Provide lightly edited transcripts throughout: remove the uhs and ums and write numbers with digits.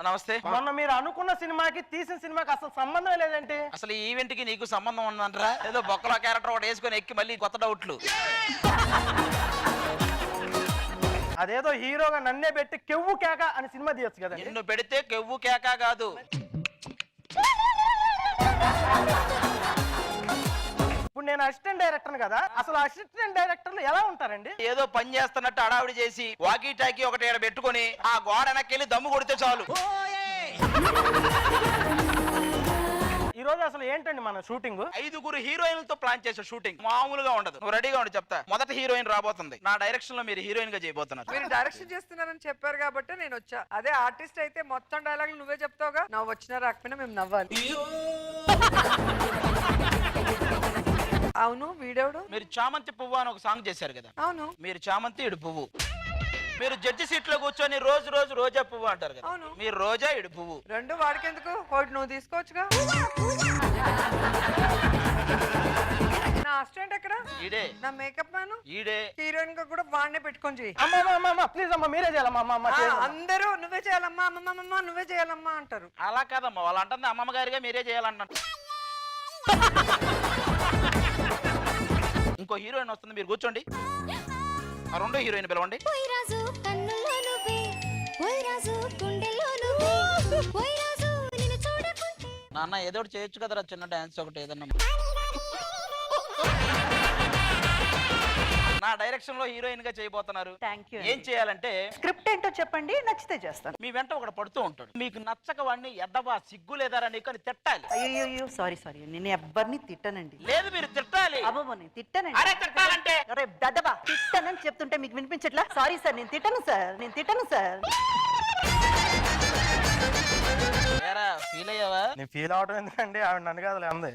నమస్తే. మొన్న మీరు అనుకున్న సినిమాకి తీసిన సినిమాకి అసలు సంబంధం లేదంటే. అసలు ఈ ఈవెంట్ కి నీకు సంబంధం ఉందంటారా? ఏదో బొక్కల క్యారెక్టర్ ఒకటి వేసుకొని ఎక్కి మళ్ళీ కొత్త డౌట్లు. అదేదో హీరోగా నన్నే పెట్టి కెవ్వు కేక అని సినిమా తీయొచ్చు కదా. నిన్ను పెడితే కెవ్వు కేక కాదు. ఇప్పుడు నేను అసిస్టెంట్ డైరెక్టర్ కదా, అసలు అసిస్టెంట్ డైరెక్టర్లు ఎలా ఉంటారండి? ఏదో పని చేస్తున్నట్టు అడావిడి చేసి వాకీ టాకీ ఒకటి ఈడ పెట్టుకొని ఆ గోడ వెనక్కి దమ్ము కొడితే చాలు. ఈ రోజు అసలు ఏంటండి మన షూటింగ్? 5 హీరోయిన్లతో ప్లాన్ చేసే షూటింగ్ మామూలుగా ఉండదు. నువ్వు రెడీగా ఉండి చెప్తా. మొదటి హీరోయిన్ రాబోతుంది. నా డైరెక్షన్ లో మీరు హీరోయిన్ గా చేయబోతున్నారు. మీరు డైరెక్షన్ చేస్తున్నారని చెప్పారు కాబట్టి నేను వచ్చా. అదే ఆర్టిస్ట్ అయితే మొత్తం డైలాగులు నువ్వే చెప్తావుగా. నవ్వు వచ్చినా రాకపోయినా మేము నవ్వాలి. అవును, వీడెవడు? మీరు చామంతి పువ్వు అని ఒక సాంగ్ చేశారు కదా. అవును. మీరు చామంతి, ఇడు పువ్వు. మీరు జడ్జి సీట్ లో కూర్చొని రోజు రోజు రోజా పువ్వు అంటారు కదా. అవును. మీరు రోజా, ఇడు పువ్వు. రెండు వాడికెందుకు? ఒకటి నువ్వు తీసుకోవచ్చుగా. నా అసిస్టెంట్ ఎక్కడ? ఈడే. నా మేకప్ మ్యాన్ ఈడే. హీరోయిన్ గా కూడా వాడినే పెట్టుకొని చెయ్యి. అమ్మా ప్లీజ్ అమ్మా, మీరే చేయాలమ్మా. అందరూ నువ్వే చేయాలమ్మా, అమ్మమ్మ నువ్వే చేయాలమ్మా అంటారు. అలా కాదమ్మా, వాళ్ళు అంటుంది అమ్మమ్మ గారిగా మీరే చేయాలన్నారు. ఇంకో హీరోయిన్ వస్తుంది, మీరు కూర్చోండి. ఆ రెండో హీరోయిన్ పిలవండి. నాన్న ఏదో ఒకటి చేయొచ్చు కదరా, చిన్న డాన్స్ ఒకటి ఏదన్నా. నా డైరెక్షన్ లో హీరోయిన్ గా చేయబోతున్నారు. ఏం చేయాలంటే స్క్రిప్ట్ ఏంటో చెప్పండి, నచ్చితే చేస్తాను. మీ వెంట ఒకటి పడుతూ ఉంటాడు. మీకు నచ్చక వాడిని ఎద్దవా సిగ్గు లేదారా నీకు అని తిట్టాలి. అయ్యో సారీ నేను ఎవ్వరిని తిట్టనండి. లేదు మీరు తిట్టాలి. అబ్బో నేను తిట్టనండి. అరే తిట్టాలంటే అరే దద్దబా తిట్టనని చెప్తుంటే మీకు వినిపించట్లా? సారీ సార్, నేను తిట్టను సార్. ఫీల్ అయ్యావా? నేను ఫీల్ అవడం ఎందుకండి, ఆవిడ నన్ను కాదులే అంది.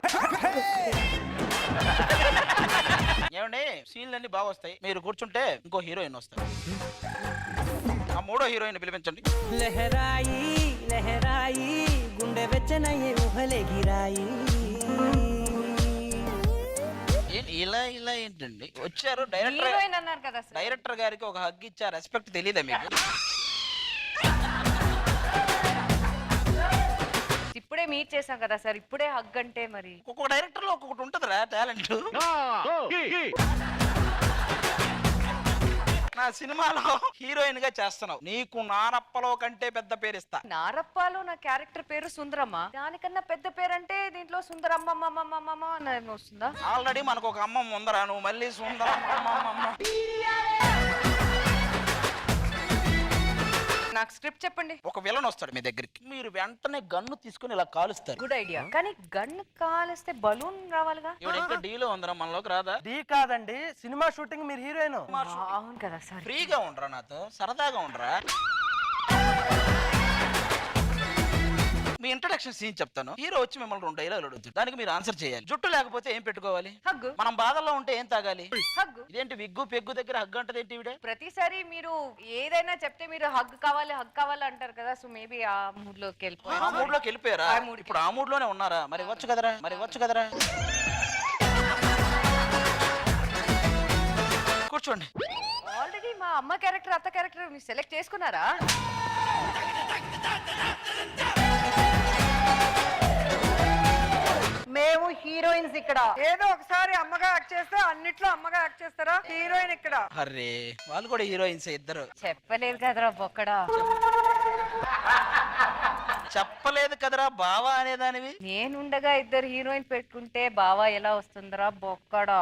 ఏమండి సీన్లు అన్ని బాగా వస్తాయి. మీరు కూర్చుంటే ఇంకో హీరోయిన్ వస్తారు. ఆ మూడో హీరోయిన్ పిలిపించండి. లహరాయి లహరాయి గుండె వెచ్చనయ్యే ఊహలే గిరాయి. ఇలా ఏంటండి వచ్చారు? డైరెక్టర్ గారికి ఒక హగ్ ఇచ్చా, రెస్పెక్ట్ తెలియదా మీకు? ఇప్పుడే మీట్ చేసాం కదా సార్, ఇప్పుడే హగ్ అంటే మరి ఒక్కొక్క డైరెక్టర్ లో ఒక్కొక్కటి ఉంటదిరా టాలెంట్. నా సినిమాలో హీరోయిన్ గా చేస్తున్నావు, నీకు నారప్పలో కంటే పెద్ద పేరు ఇస్తా. నారప్పలో నా క్యారెక్టర్ పేరు సుందరమ్మ, దానికన్నా పెద్ద పేరు అంటే దీంట్లో సుందరమ్మ అని వస్తుందా? ఆల్రెడీ మనకు ఒక అమ్మమ్మ ఉందరా, నువ్వు మళ్ళీ సుందరమ్మ. నాకు స్క్రిప్ట్ చెప్పండి. ఒక విలన్ వస్తాడు మీ దగ్గరికి, మీరు వెంటనే గన్ను తీసుకుని ఇలా కాలుస్తారు. గుడ్ ఐడియా, కానీ గన్ను కాలిస్తే బలూన్ రావాలిగా. ఇవిడ ఇంకా డీలో ఉందరా, మనలోకి రాదా? డీ కాదండి, సినిమా షూటింగ్, మీరు హీరోయిన్. అవును కదా సార్. ఫ్రీగా ఉండరా, నాతో సరదాగా ఉండరా. మీ ఇంట్రడక్షన్ సీన్ చెప్తాను. హీరో వచ్చి మిమ్మల్ని 2 డైలాగులు అడుగుతాడు, దానికి మీరు ఆన్సర్ చేయాలి. జుట్టు లేకపోతే ఏం పెట్టుకోవాలి? హగ్గు. మనం బాధల్లో ఉంటే ఏం తాగాలి? హగ్గు. ఇదేంటి విగ్గు పెగ్గు దగ్గర హగ్గు అంటది ఏంటి? ఇవిడే ప్రతిసారి మీరు ఏదైనా చెప్తే మీరు హగ్ కావాలి అంటారు కదా, సో మేబీ ఆ మూడ్ లోకి ఆ మూడ్ లోకి వెళ్ళిపోయారా? ఇప్పుడు ఆ మూడ్ లోనే ఉన్నారా? మరి వచ్చు కదరా. కూర్చోండి. ఆల్రెడీ మా అమ్మ క్యారెక్టర్, అత్త క్యారెక్టర్ మీరు సెలెక్ట్ చేసుకున్నారా? మేము హీరోయిన్స్ ఇక్కడ. ఏదో ఒకసారి అమ్మగా యాక్ట్ చేస్తే అన్నిట్లో అమ్మగా యాక్ట్ చేస్తారా? హీరోయిన్ ఇక్కడ. అరే వాళ్ళు కూడా హీరోయిన్స్ ఇద్దరు. చెప్పలేదు కదరా బొక్కడా. చెప్పలేదు కదరా బావా అనేదానివి. నేనుండగా ఇద్దరు హీరోయిన్ పెట్టుకుంటే బావా ఎలా వస్తుందిరా బొక్కడా.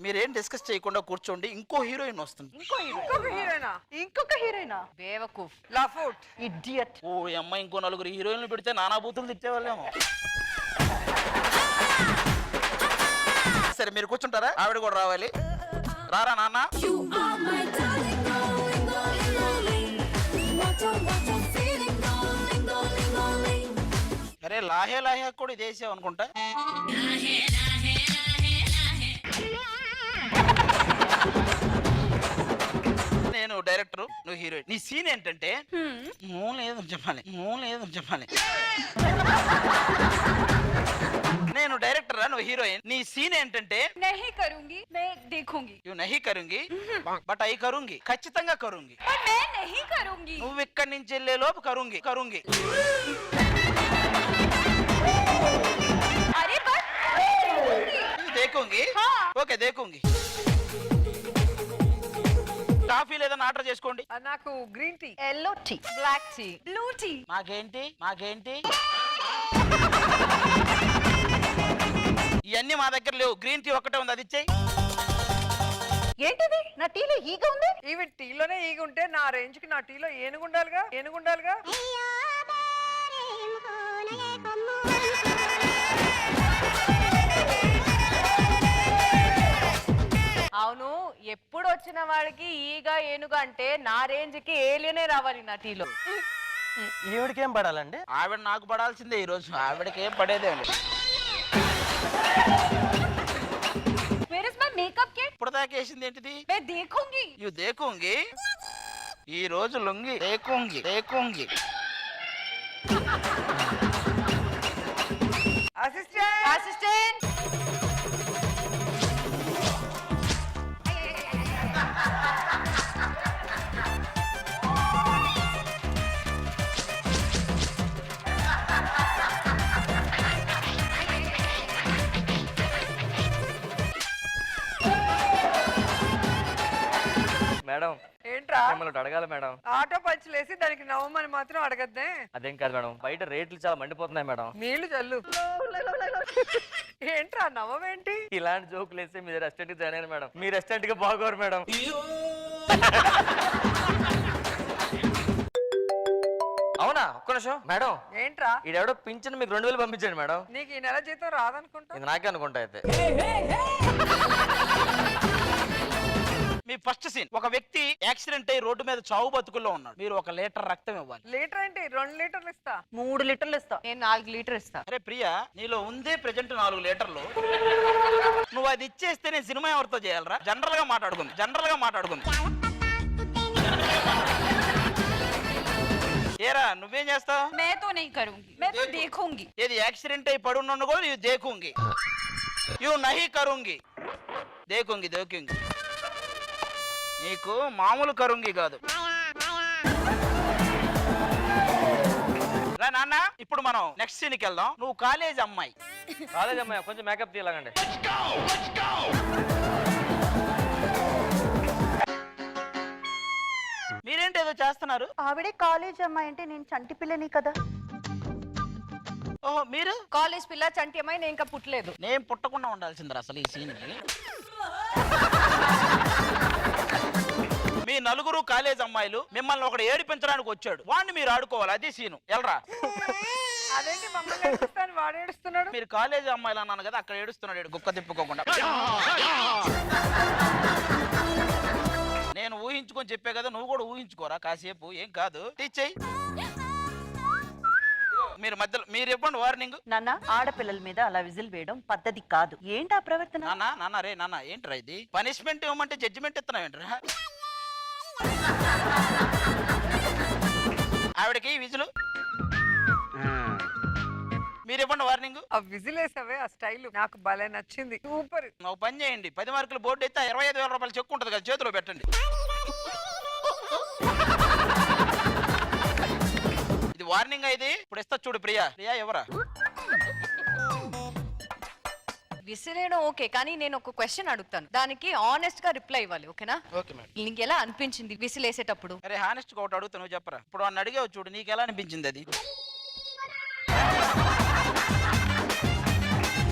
మీరేం డిస్కస్ చేయకుండా కూర్చోండి, ఇంకో హీరోయిన్ వస్తుంది. ఇంకొక హీరోయినా? బేవకూఫ్, లఫూట్, ఇడియట్. ఓ అమ్మాయి ఇంకో 4 హీరోయిన్లు పెడితే నానా బూతులు తిట్టేవాళ్ళేమో. సరే మీరు కూర్చుంటారా? ఆవిడ కూడా రావాలి. రారా నాన్న. అరే లాహే కూడా ఇది వేసావు అనుకుంటా. నేను డైరెక్టర్, నువ్వు హీరోయిన్. నీ సీన్ ఏంటంటే లేదని చెప్పాలి. నేను డైరెక్టరా, నువ్వు నువ్వు హీరోయిన్, నీ సీన్ ఏంటంటే नहीं करूंगी, मैं देखूंगी। యు నహి కరుంగి బట్ ఐ కరుంగి, ఖచ్చితంగా కరుంగి. पर मैं नहीं करूंगी। నువ్వు ఇక్కడి నుంచి వెళ్ళే లోపు కరుంగి కరుంగి. अरे बस దేకుంగి. ఓకే దేకుంగి. కాఫీ లేదని ఆర్డర్ చేసుకోండి. నాకు green tea, yellow tea, black tea, blue tea. మాకేంటి మాకేంటి ఇవన్నీ మా దగ్గర లేవు. గ్రీన్ టీ ఒక్కటే ఉంది, అది ఇచ్చేయి. ఏంటిది నా టీలో ఈగ ఉంది? ఇవి టీలోనే ఈగ ఉంటే నా రేంజ్ కి నా టీలో ఏనుగుండాలిగా, ఏనుగుండాలిగా. అవును, ఎప్పుడు వచ్చిన వాడికి ఈగ ఏనుగు అంటే నా రేంజ్ కి ఏలియనే రావాలి నా టీలో. ఈవిడికేం పడాలండి? ఆవిడ నాకు పడాల్సిందే ఈ రోజు, ఆవిడకి ఏం పడేదే లేదు. Where is my makeup kit? ఇప్పుడు దాకా వేసింది ఏంటిది? मैं देखूंगी। యు దేకుంగి. ఈ రోజు లొంగి దేకుంగి దేకుంగి. Assistant, assistant. మేడం ఏంట్రా మిమ్మల్ని ఒకటి అడగాలి మేడం. ఆటో పంచులేసి దానికి నవ్వమని మాత్రం అడగద్దే. అదేం కాదు మేడం, బయట రేట్లు చాలా మండిపోతున్నాయి మేడం. నీళ్లు చల్లు. ఏంట్రా నవ్వేంటి? ఇలాంటి జోకులు వేస్తే మీ రెస్టారెంట్ కి జాయిన్ అయ్యాను మేడం. మీ రెస్టారెంట్ కి బాగోరు మేడం. అవునా? ఒక్క నిమిషం మేడం, ఏంట్రా ఈడెవడో పింఛన్ మీకు 2000 పంపించండి మేడం. నీకు ఈ నెల జీతం రాదనుకుంటా. ఇది నాకే అనుకుంటా అయితే. మీ ఫస్ట్ సీన్, ఒక వ్యక్తి యాక్సిడెంట్ అయ్యి రోడ్డు మీద చావు బతుకుల్లో ఉన్నాడు. మీరు 1 లీటర్ రక్తం ఇవ్వాలి. లీటర్ ఏంటి? 2 లీటర్లు ఇస్తా. 3 లీటర్లు ఇస్తా. నేను 4 లీటర్ ఇస్తా। అరే ప్రియా, నీలో ఉందే ప్రెజెంట్ 4 లీటర్లు. నువ్వు అది ఇచ్చేస్తే నేను సినిమా ఎవరితో చేయాలరా? జనరల్ గా మాట్లాడుకుంది. ఏరా నువ్వేం చేస్తావు? मैं तो नहीं करूंगी, मैं तो देखूंगी। ఏది యాక్సిడెంట్ అయి పడున్న కూడా యు దేకుంగి. యు నహి కరుంగి దేకుంగి దేకుంగి. నీకు మామూలు కరుంగి కాదు. రా నాన్న, ఇప్పుడు మనం నెక్స్ట్ సీన్కి వెళ్దాం. నువ్వు కాలేజ్ అమ్మాయి. కాలేజ్ అమ్మాయి, కొంచెం మేకప్ తీయాలండి. మీరేంటి ఏదో చేస్తున్నారు? ఆవిడే కాలేజ్ అమ్మాయి అంటే నేను చంటి పిల్లని కదా. ఓహో మీరు? కాలేజ్ పిల్ల చంటి అమ్మాయి, నేను ఇంకా పుట్టలేదు। నేను పుట్టకుండా ఉండాల్సిందిరా అసలు ఈ సీన్ కి. మీ నలుగురు కాలేజ్ అమ్మాయిలు, మిమ్మల్ని ఒకడు ఏడిపించడానికి వచ్చాడు. వాడిని మీరు ఆడుకోవాలి, అది సీను. ఎల్రా. అదేంటి మమ్మల్ని ఏడుస్తాను, వాడు ఏడుస్తున్నాడు. మీరు కాలేజ్ అమ్మాయిలు అన్నాను కదా, అక్కడ ఏడుస్తున్నాడు గుక్క తిప్పుకోకుండా. నేను ఊహించుకొని చెప్పే కదా, నువ్వు కూడా ఊహించుకోరా కాసేపు, ఏం కాదు. టీచ్ చెయ్యి. మీరు మధ్యలో మీరు ఇవ్వండి వార్నింగ్. నాన్న, ఆడపిల్లల మీద అలా విజిల్ వేయడం పద్ధతి కాదు. ఏంటి ఆ ప్రవర్తన? నాన్న ఏంట్రా ఇది? పనిష్మెంట్ ఇవ్వమంటే జడ్జిమెంట్ ఇస్తున్నావు ఏంట్రా? ఆవిడకి విజులు మీరు ఇవ్వండి వార్నింగ్. ఆ విజిల్ వేసావే, ఆ స్టైల్ నాకు భలే నచ్చింది, సూపర్. నువ్వు పని చేయండి, 10 మార్కులు బోర్డు అయితే 25,000 రూపాయలు చెక్ ఉంటుంది కదా, చేతిలో పెట్టండి. ఇది వార్నింగ్ అయితే ఇప్పుడు ఇస్తా చూడు. ప్రియా ఎవరా? విసిరేయడం ఓకే, కానీ నేను ఒక క్వశ్చన్ అడుగుతాను, దానికి ఆనెస్ట్ గా రిప్లై ఇవ్వాలి, ఓకేనా? Okay madam. నీకు ఎలా అనిపించింది విసిలేసేటప్పుడు? అరే హానెస్ట్ ఒకటి అడుగుతా, నువ్వు చెప్పరా. ఇప్పుడు వాడిని అడిగావు చూడు, నీకు ఎలా అనిపించింది అది?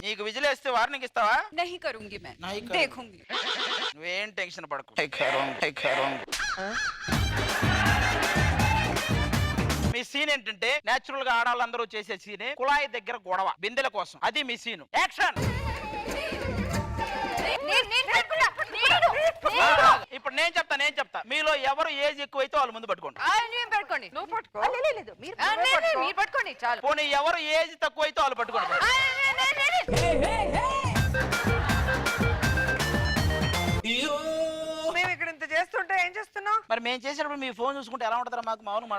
నీకు విజిలేస్తే వార్నింగ్ ఇస్తావా? नहीं करूंगी मैं, नहीं करूंगी। देखूंगी। నువ్వేం టెన్షన్ పడకు. మీ సీన్ ఏంటంటే నేచురల్ గా ఆడాలందరూ చేసే సీనే కుళాయి దగ్గర గొడవ బిందెల కోసం. అది మీ సీన్. యాక్షన్. ఇప్పుడు నేను చెప్తా. మీలో ఎవరు ఏజ్ ఎక్కువైతే వాళ్ళు ముందు పట్టుకోండి. పట్టుకోండి, నువ్వు పట్టుకో. లేదు మీరు మీరు పట్టుకోండి చాలు। పోనీ ఎవరు ఏజ్ తక్కువైతే వాళ్ళు పట్టుకోండి. మేము ఇక్కడ ఇంత చేస్తుంటే ఏం చేస్తున్నావు? మరి మేము చేసేటప్పుడు మీ ఫోన్ చూసుకుంటే ఎలా ఉంటుందా? మాకు మౌనం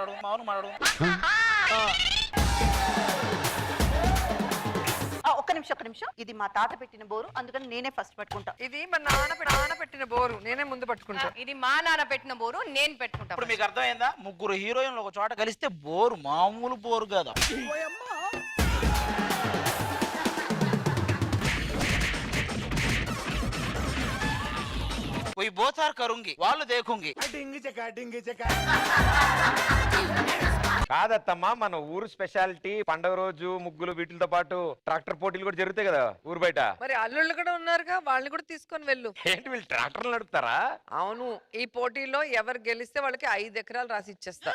మాడడం. ఒక్క నిమిషం నిమిషం. ఇది మా తాత పెట్టిన బోరు, అందుకని నేనే ఫస్ట్ పట్టుకుంటా. ఇది మా నాన్న పెట్టిన బోరు, నేనే ముందు పట్టుకుంటా. ఇది మా నాన్న పెట్టిన బోరు, నేను పెట్టుకుంటా. ఇప్పుడు మీకు అర్థమైందా? ముగ్గురు హీరోయిన్లు ఒక చోట కలిస్తే బోరు మామూలు బోరు కదా. कोई बोथार करूंगी వాళ్ళు దేకుంగి. కాదత్తమ్మా, మన ఊరు స్పెషాలిటీ పండగ రోజు ముగ్గులు వీటితో పాటు ట్రాక్టర్ పోటీలు కూడా జరుగుతాయి కదా ఊరు బయట. మరి అల్లుళ్ళు కూడా ఉన్నారుగా, వాళ్ళని కూడా తీసుకొని వెళ్ళు. ఏంటి వీళ్ళు ట్రాక్టర్లు నడుపుతారా? అవును, ఈ పోటీలో ఎవరు గెలిస్తే వాళ్ళకి 5 ఎకరాలు రాసి ఇచ్చేస్తా.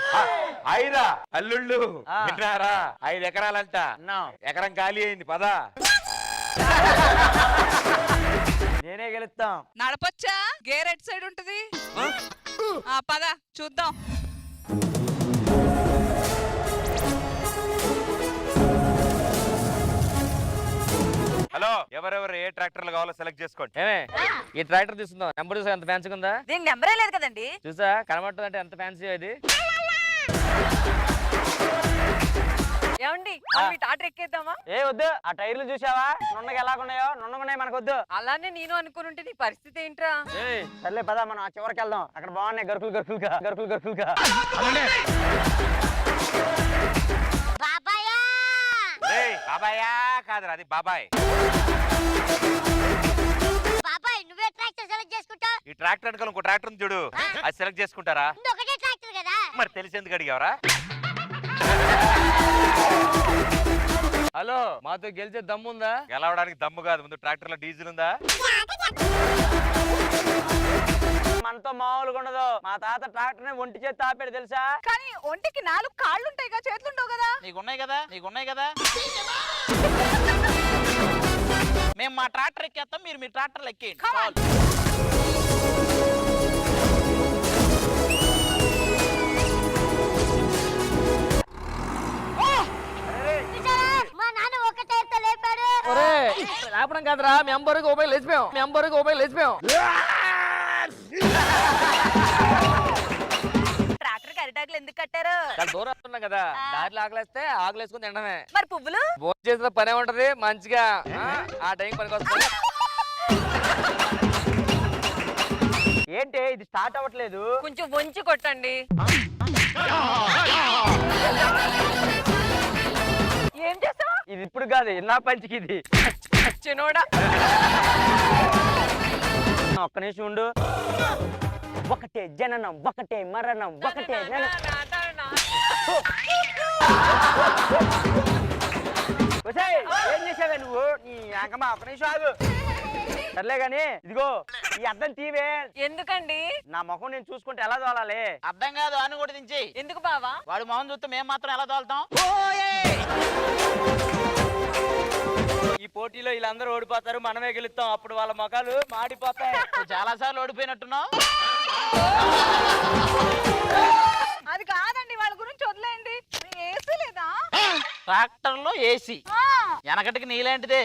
5 అల్లుళ్ళు విన్నారా? 5 ఎకరాలంట. ఎకరం ఖాళీ అయింది, పదా. నేనే గెలుస్తాం. నడపొచ్చా? గేర్ ఎట్ సైడ్ ఉంటది. పద చూద్దాం. హలో, ఎవరెవరు ఏ ట్రాక్టర్లు కావాలో సెలెక్ట్ చేసుకోండి. ఏమే ఈ ట్రాక్టర్ తీసుకుందాం. నెంబర్ చూసా ఎంత ఫ్యాన్సీ ఉందా? దీనికి నెంబరే లేదు కదండి. చూసా కనబడుతుంది అంటే ఎంత ఫ్యాన్సీ ఇది. ఏమండి టాటర్ ఎక్కేద్దామా? ఏ వద్దు, ఆ టైర్లు చూసావా నున్నగా ఎలాగున్నాయో? నున్నగున్నాయి మనకు వద్దు. అలానే నేను అనుకుని ఉంటే నీ పరిస్థితి ఏంట్రా? సర్లే పద, మనం ఆ చివరికి వెళ్దాం. అక్కడ బాగున్నాయి గరుకులుగా. బాబాయా కాదురా, అది బాబాయ్. బాబాయ్ నువ్వే ట్రాక్టర్ సెలెక్ట్ చేసుకుంటా. ఈ ట్రాక్టర్ అనుకో ఇంకో ట్రాక్టర్ ఉంది చూడు, అది సెలెక్ట్ చేసుకుంటారా? ఒకటే ట్రాక్టర్ కదా. మరి తెలిసి ఎందుకు అడిగావరా? హలో, మాతో గెలిచే దమ్ముందా? గెలవడానికి దమ్ము కాదు, ముందు ట్రాక్టర్ లో డీజిల్ ఉందా? మనతో మామూలుగా ఉండదు. మా తాత ట్రాక్టర్ ని ఒంటి చేతి తాపాడు తెలుసా? కానీ ఒంటికి 4 కాళ్ళు ఉంటాయిగా, చేతులు ఉండవు కదా. నీకున్నాయి కదా. మేము మా ట్రాక్టర్ ఎక్కేస్తాం, మీరు మీ ట్రాక్టర్లు ఎక్కేయండి. మా నాన్న ఒకటే లేపాడు. లేపడం కాదురా, మెంబర్కి ఉపయోగం లేచిపోయాం. ట్రాక్టర్ అరిటాకులు ఎందుకు కట్టారు? చాలా దూరం ఉన్నాం కదా, దారిలో ఆకలేస్తే ఆకలేసుకుని తినడమే. మరి పువ్వులు? భోజనం చేసిన పనే ఉంటది మంచిగా, ఆ టైం పనికి వస్తుంది. ఏంటి ఇది స్టార్ట్ అవ్వట్లేదు? కొంచెం వంచి కొట్టండి. ఏం చేస్తావు? ఇది ఇప్పుడు కాదు, నా పంచికి ఇది. చిన్నోడా, ఒక్క నిమిషం ఉండు. ఒకటే జననం, ఒకటే మరణం, ఒకటే ఏం చేసావే నువ్వు? నీ అంకమా ఒక్క నిమిషం ఆగు. సర్లే గాని ఇదిగో ఈ అద్దం తీవే. ఎందుకండి? నా ముఖం నేను చూసుకుంటే ఎలా తోలాలి? అర్థం కాదు అని కూడా దించి. ఎందుకు బావా? వాడు మొహం చూస్తే మేము మాత్రం ఎలా తోలుతాం? ఈ పోటీలో వీళ్ళందరూ ఓడిపోతారు, మనమే గెలుస్తాం. అప్పుడు వాళ్ళ ముఖాలు మాడిపోతాయి. చాలా సార్లు ఓడిపోయినట్టున్నావు. అది కాదండి, వాళ్ళ గురించి వదిలేయండి. ఏసీ లేదా? ట్రాక్టర్ లో ఏసీ, వెనకటికి నీలాంటిదే.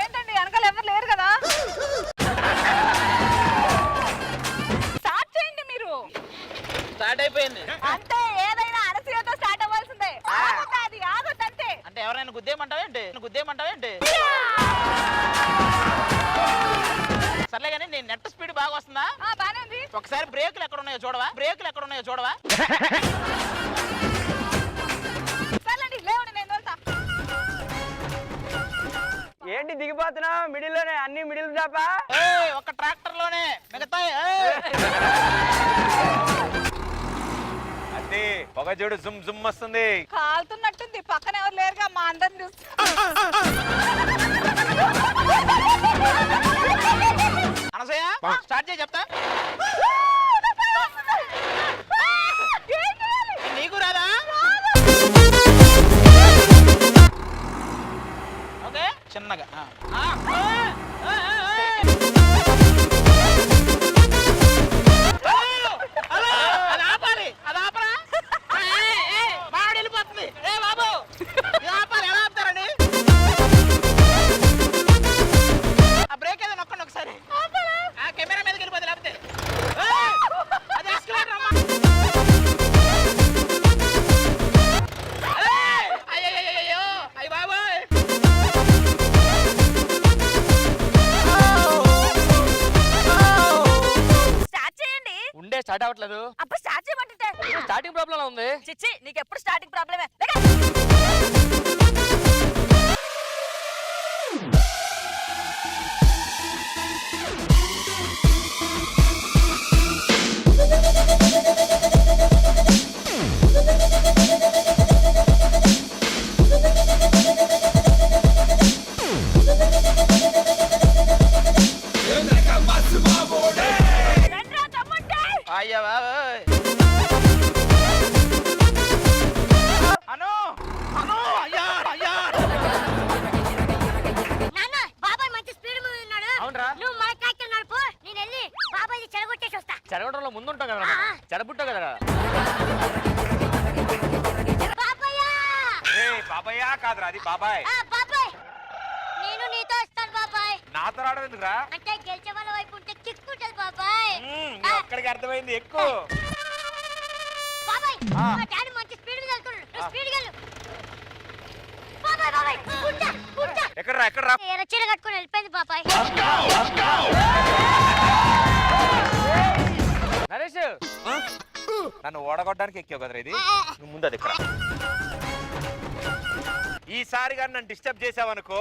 ఏంటండి వెనకాల ఎవరు లేరు కదా? స్టార్ట్ చేయండి మీరు. స్టార్ట్ అయిపోయింది అంతే, ఏదైనా అనసూయతో స్టార్ట్ అవ్వాల్సిందే. అది ఆగొద్దంతే. అంటే ఎవరైనా గుద్దేమంటావేంటి? సర్లే కానీ నేను నెట్ స్పీడ్ బాగా వస్తుందా? బానే ఉంది. ఒకసారి బ్రేకులు ఎక్కడ ఉన్నాయో చూడవా? సర్లేండి, లేవండి, నేను వెళ్తా. ఏంటి దిగిపోతున్నావు? మిడిల్ లోనే అన్ని మిడిల్ చాపా? ఒక ట్రాక్టర్ లోనే మిగతా అంటే పొగ చూడు, జుమ్ జుమ్ వస్తుంది. కాలుతున్నట్టుంది, పక్కన ఎవరు లేరుగా, మా అందరిని చూసి. అనసూయ స్టార్ట్ చేయి చెప్తా. నీకు రాదా? ఓకే, చిన్నగా. అది ఆపాలి, అది ఆపరా? మామిడి వెళ్ళిపోతుంది. ఏ బాబు, ఇది ఆపాలి. ఎలా ఆపుతారండి? ఆ బ్రేక్ ఏదో నొక్కండి ఒకసారి. ఆ కెమెరా మీదకి వెళ్ళిపోతుంది లేకపోతే. అది ఎస్కలేటర్ అమ్మా. అయ్యో అయ్య బాబోయ్. స్టార్ట్ అవ్వట్లేదు. అప్పుడు స్టార్ట్ చేయమంటుంటే స్టార్టింగ్ ప్రాబ్లం ఉంది. చిచ్చి నీకు ఎప్పుడు స్టార్టింగ్ ప్రాబ్లమే. అయ్యా బాబోయ్. అను అను అయ్యా అయ్యా. నాన్న బాబాయ్ మంచి స్పీడ్ మీద ఉన్నాడు. అవునరా? నువ్వు మన ట్రాక్టర్ నడుపు, నేను వెళ్ళి బాబాయ్ చెడగొట్టేసి వస్తా. చెడగొట్టడంలో ముందు ఉంటాం కదా, చెడబుట్టావు కదా. బాబాయ్యా! బాబాయ్ కాదురా, అది బాబాయ్. బాబాయ్ నేను నీతో వస్తాను బాబాయ్. నాతో రావడం ఎందుకురా? అంటే గెలిచే వాళ్ళ వైపు ఉంటే కిక్ ఉంటుంది బాబాయ్. ఒక్కడికి అర్థమైంది, ఎక్కువ. బాబాయ్ మా డాడీ మంచి స్పీడ్ మీద వెళ్తున్నాడు. నువ్వు స్పీడ్ గా వెళ్ళు. బాబాయ్ బాబాయ్ పుట్ట పుట్ట. ఎక్కడరా ఎక్కడరా? ఎర్ర చీర కట్టుకొని వెళ్ళిపోయింది బాబాయ్. నరేష్ నన్ను ఓడగొట్టడానికి ఎక్కావు కదరా ఇది. నువ్వు ముందు అది ఎక్కడ. ఈసారి కానీ నన్ను డిస్టర్బ్ చేసావనుకో,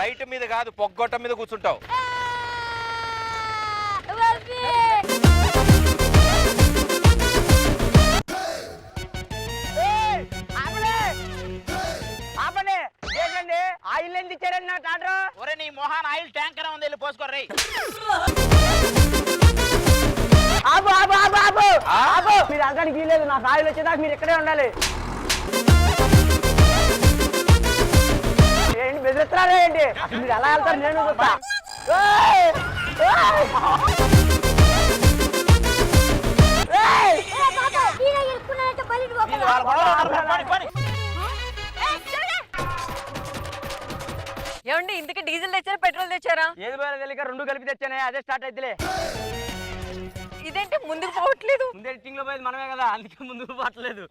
లైట్ మీద కాదు పొగ్గొట్టం మీద కూర్చుంటావు. ఆపండి. ఏంటండి ఆయిల్ ఎంత ఇచ్చారండి నా టాటర్? ఒరే నీ మొహాన్ ఆయిల్ ట్యాంకర్ ఉంది, వెళ్ళి పోసుకోర్రీ. ఆపు ఆపు ఆపు ఆపు ఆపు. మీరు అక్కడికి వీలేదు, నాకు ఆయిల్ వచ్చేదాకా మీరు ఇక్కడే ఉండాలి. ఏంటి బెదిరిస్తున్నారా ఏంటి? అసలు మీరు ఎలా వెళ్తారు నేను చూస్తా. ఏయ్! ఏయ్! ఏయ్! బాబాయ్ హీరో ఇరుక్కున్నాడంటే బలిడు ఇది బాబాయ్. వాళ్ళ గొడవ ఉన్నారు, పని, పని. ఏమండి ఇందుకే డీజిల్ తెచ్చారా పెట్రోల్ తెచ్చారా? ఏది పోయాలో తెలియక రెండు కలిపి తెచ్చానే, అదే స్టార్ట్ అయితేలే. ఇదేంటి ముందుకు పోవట్లేదు? ముందే ఎడిటింగ్ లో పోయేది మనమే కదా, అందుకే ముందుకు పోవట్లేదు.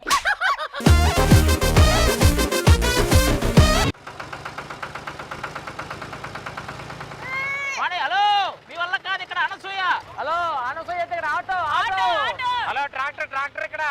వాణి, హలో మీ వల్ల కాదు ఇక్కడ అనసూయ. హలో అనసూయ అయితే ఇక్కడ auto auto. Hello tractor tractor ఇక్కడ.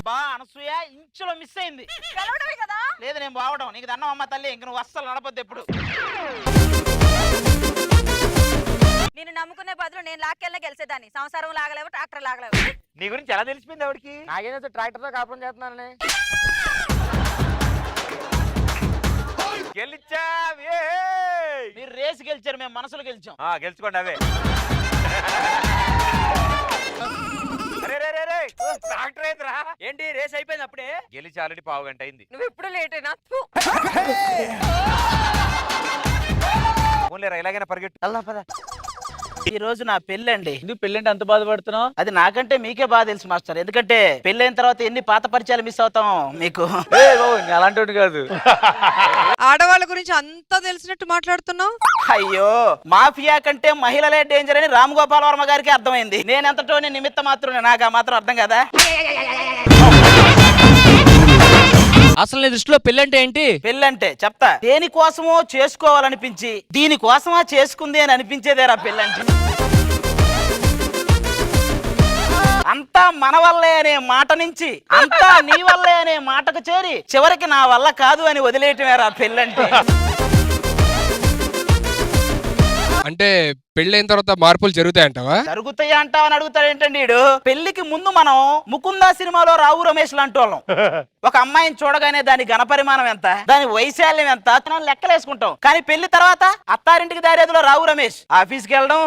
బా అనసూయ ఇంచులో మిస్ అయింది. గెలవడమే కదా. లేదు నేను బావడం, నీకు దండం అమ్మ తల్లి, ఇంక నువ్వు అస్సలు నడపద్దు ఎప్పుడు. నేను నమ్ముకునే బదులు నేను లాక్కెళ్ళ గెలిచేదాన్ని. సంసారం లాగలేవు, ట్రాక్టర్ లాగలేవు. నీ గురించి ఎలా తెలిసిపోయింది ఆవిడకి? నాకేదో ట్రాక్టర్ తో కాపురం చేస్తున్నానని. గెలిచా మీరు రేసు గెలిచారు, మేము మనసులు గెలిచాం. గెలుచుకోండి అవే. ట్రాక్టర్ ఏంట్రా? ఏంటి రేస్ అయిపోయింది అప్పుడే? గెలిచి ఆల్రెడీ పావు గంట అయింది. నువ్వు ఎప్పుడు లేట్ అయినా ఓన్లేరా ఇలాగైనా పరిగెట్టు. ఈ రోజు నా పెళ్ళండి. ఎందుకు పెళ్ళంటే అంత బాధపడుతున్నావు? అది నాకంటే మీకే బాగా తెలుసు మాస్టర్, ఎందుకంటే పెళ్ళైన తర్వాత ఎన్ని పాత పరిచయాలు మిస్ అవుతాం మీకు. అలాంటి కాదు. ఆడవాళ్ళ గురించి అంతా తెలిసినట్టు మాట్లాడుతున్నావు. అయ్యో మాఫియా కంటే మహిళలే డేంజర్ అని రామ్ గోపాల్ వర్మ గారికి అర్థమైంది. నేనెంతటో నిమిత్త మాత్రం, నాకు ఆ మాత్రం అర్థం కదా. అసలు నీ దృష్టిలో పెళ్ళంటే ఏంటి? పెళ్ళంటే చెప్తా, దేనికోసమో చేసుకోవాలనిపించి దీనికోసమా చేసుకుంది అని అనిపించేదేరా పెళ్ళంటే. అంతా మన వల్లే అనే మాట నుంచి అంతా నీ వల్లే అనే మాటకు చేరి చివరికి నా వల్ల కాదు అని వదిలేయటమేరా పెళ్ళంటే. అంటే పెళ్ళైన తర్వాత మార్పులు జరుగుతాయంటావా? జరుగుతాయి అంటావని అడుగుతాడు ఏంటండి వీడు. పెళ్లికి ముందు మనం ముకుందా సినిమాలో రావు రమేష్ లాంటి వాళ్ళం. ఒక అమ్మాయిని చూడగానే దాని ఘనపరిమాణం ఎంత, దాని వైశాల్యం ఎంత లెక్కలేసుకుంటాం. కానీ పెళ్లి తర్వాత అత్తారింటికి దారేదిలో రావు రమేష్ ఆఫీస్కి వెళ్ళడం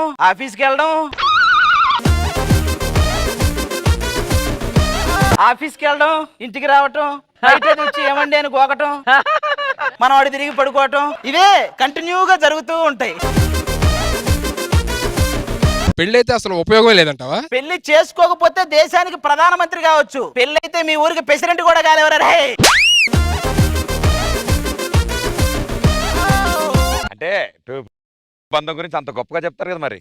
ఇంటికి రావటం, బయట వచ్చి ఏమండి అని గోకటం, మనవాడు తిరిగి పడుకోవటం, ఇవే కంటిన్యూగా జరుగుతూ ఉంటాయి. పెళ్ళైతే అసలు ఉపయోగం లేదంటావా? పెళ్లి చేసుకోకపోతే దేశానికి ప్రధానమంత్రి కావచ్చు, పెళ్ళైతే మీ ఊరికి ప్రెసిడెంట్ కూడా కాలేవరా. అంటే బంధం గురించి అంత గొప్పగా చెప్తారు కదా మరి.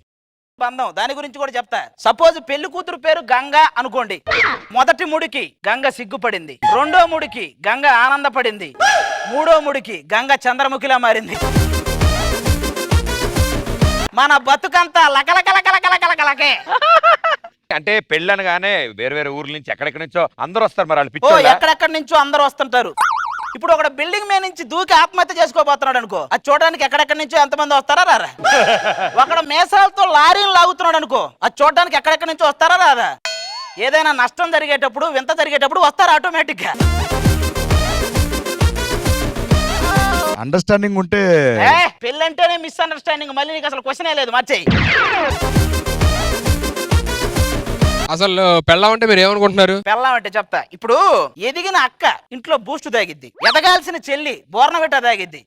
బంధం దాని గురించి కూడా చెప్తా. సపోజ్ పెళ్లి కూతురు పేరు గంగ అనుకోండి. మొదటి ముడికి గంగ సిగ్గుపడింది, రెండో ముడికి గంగ ఆనందపడింది, మూడో ముడికి గంగ చంద్రముఖిలా మారింది. మన బతుకంతా లకలకలకలకలకలకే. అంటే పెళ్ళి అనగానే వేరే వేరే ఊర్ల నుంచి ఎక్కడెక్కడి నుంచో అందరూ వస్తారు. మరి వాళ్ళు ఓ పిచ్చోళ్ళా? ఎక్కడెక్కడి నుంచో అందరూ వస్తుంటారు. ఇప్పుడు ఒక బిల్డింగ్ మీద నుంచి దూకి ఆత్మహత్య చేసుకోబోతున్నాడు అనుకో, అది చూడడానికి ఎక్కడెక్కడి నుంచో ఎంతమంది వస్తారా రారా? ఒకడు మేసాలతో లారీలు లాగుతున్నాడు అనుకో, అది చూడడానికి ఎక్కడెక్కడి నుంచో వస్తారా రారా? ఏదైనా నష్టం జరిగేటప్పుడు వింత జరిగేటప్పుడు వస్తారు ఆటోమేటిక్ గా. అండర్స్టాండింగ్ ఉంటే పెళ్ళంటేనే మిస్అండర్స్టాండింగ్. మళ్ళీ నీకు అసలు క్వశ్చనే లేదు, మార్చేయి. అసలు పెళ్ళాం అంటే మీరు ఏమనుకుంటున్నారు? పెళ్ళాం అంటే చెప్తా. ఇప్పుడు ఎదిగిన అక్క ఇంట్లో బూస్ట్ తాగిద్ది, ఎదగాల్సిన చెల్లి బోర్నవిట తాగిద్ది.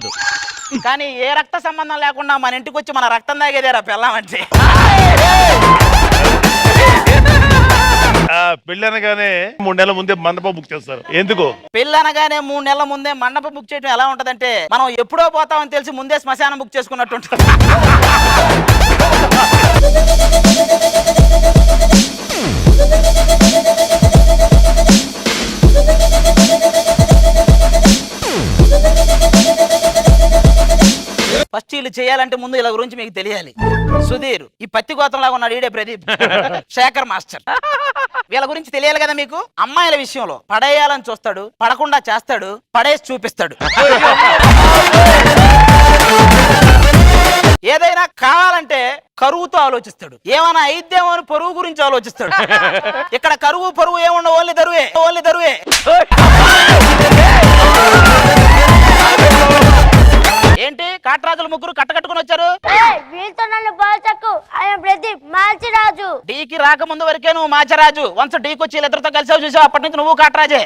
కానీ ఏ రక్త సంబంధం లేకుండా మన ఇంటికి వచ్చి మన రక్తం తాగేదేరా పెళ్ళాం అంటే. పెళ్ళి అనగానే 3 నెలల ముందే మండపం బుక్ చేస్తారు. ఎందుకు? పెళ్ళి అనగానే 3 నెలల ముందే మండపం బుక్ చేయడం ఎలా ఉంటదంటే, మనం ఎప్పుడో పోతామని తెలిసి ముందే శ్మశానం బుక్ చేసుకున్నట్టు ఉంటుంది. ఫస్ట్ వీళ్ళు చేయాలంటే ముందు ఇలా గురించి మీకు తెలియాలి. సుధీర్ ఈ పత్తి గోతంలాగా ఉన్నాడు, ఈడే ప్రదీప్, శేఖర్ మాస్టర్. వీళ్ళ గురించి తెలియాలి కదా మీకు. అమ్మాయిల విషయంలో పడేయాలని చూస్తాడు, పడకుండా చేస్తాడు, పడేసి చూపిస్తాడు. ఏదైనా కావాలంటే కరువుతో ఆలోచిస్తాడు, ఏమైనా అయిద్దేమో అని పరువు గురించి ఆలోచిస్తాడు. ఇక్కడ కరువు పరువు ఏముండవు, ఓన్లీ దరువే, ఓన్లీ దరువే. ఏంటి కాట్రాజులు ముగ్గురు కట్టకట్టుకుని వచ్చారు? వీళ్ళతో నన్ను బాల్చకు. ఆయన ప్రదీప్ మాల్చిరాజు. డీకి రాకముందు వరకే నువ్వు మాచరాజు. వన్స్ డీకి వచ్చి ఇద్దరితో కలిసావు చూసావు, అప్పటి నుంచి నువ్వు కాట్రాజే.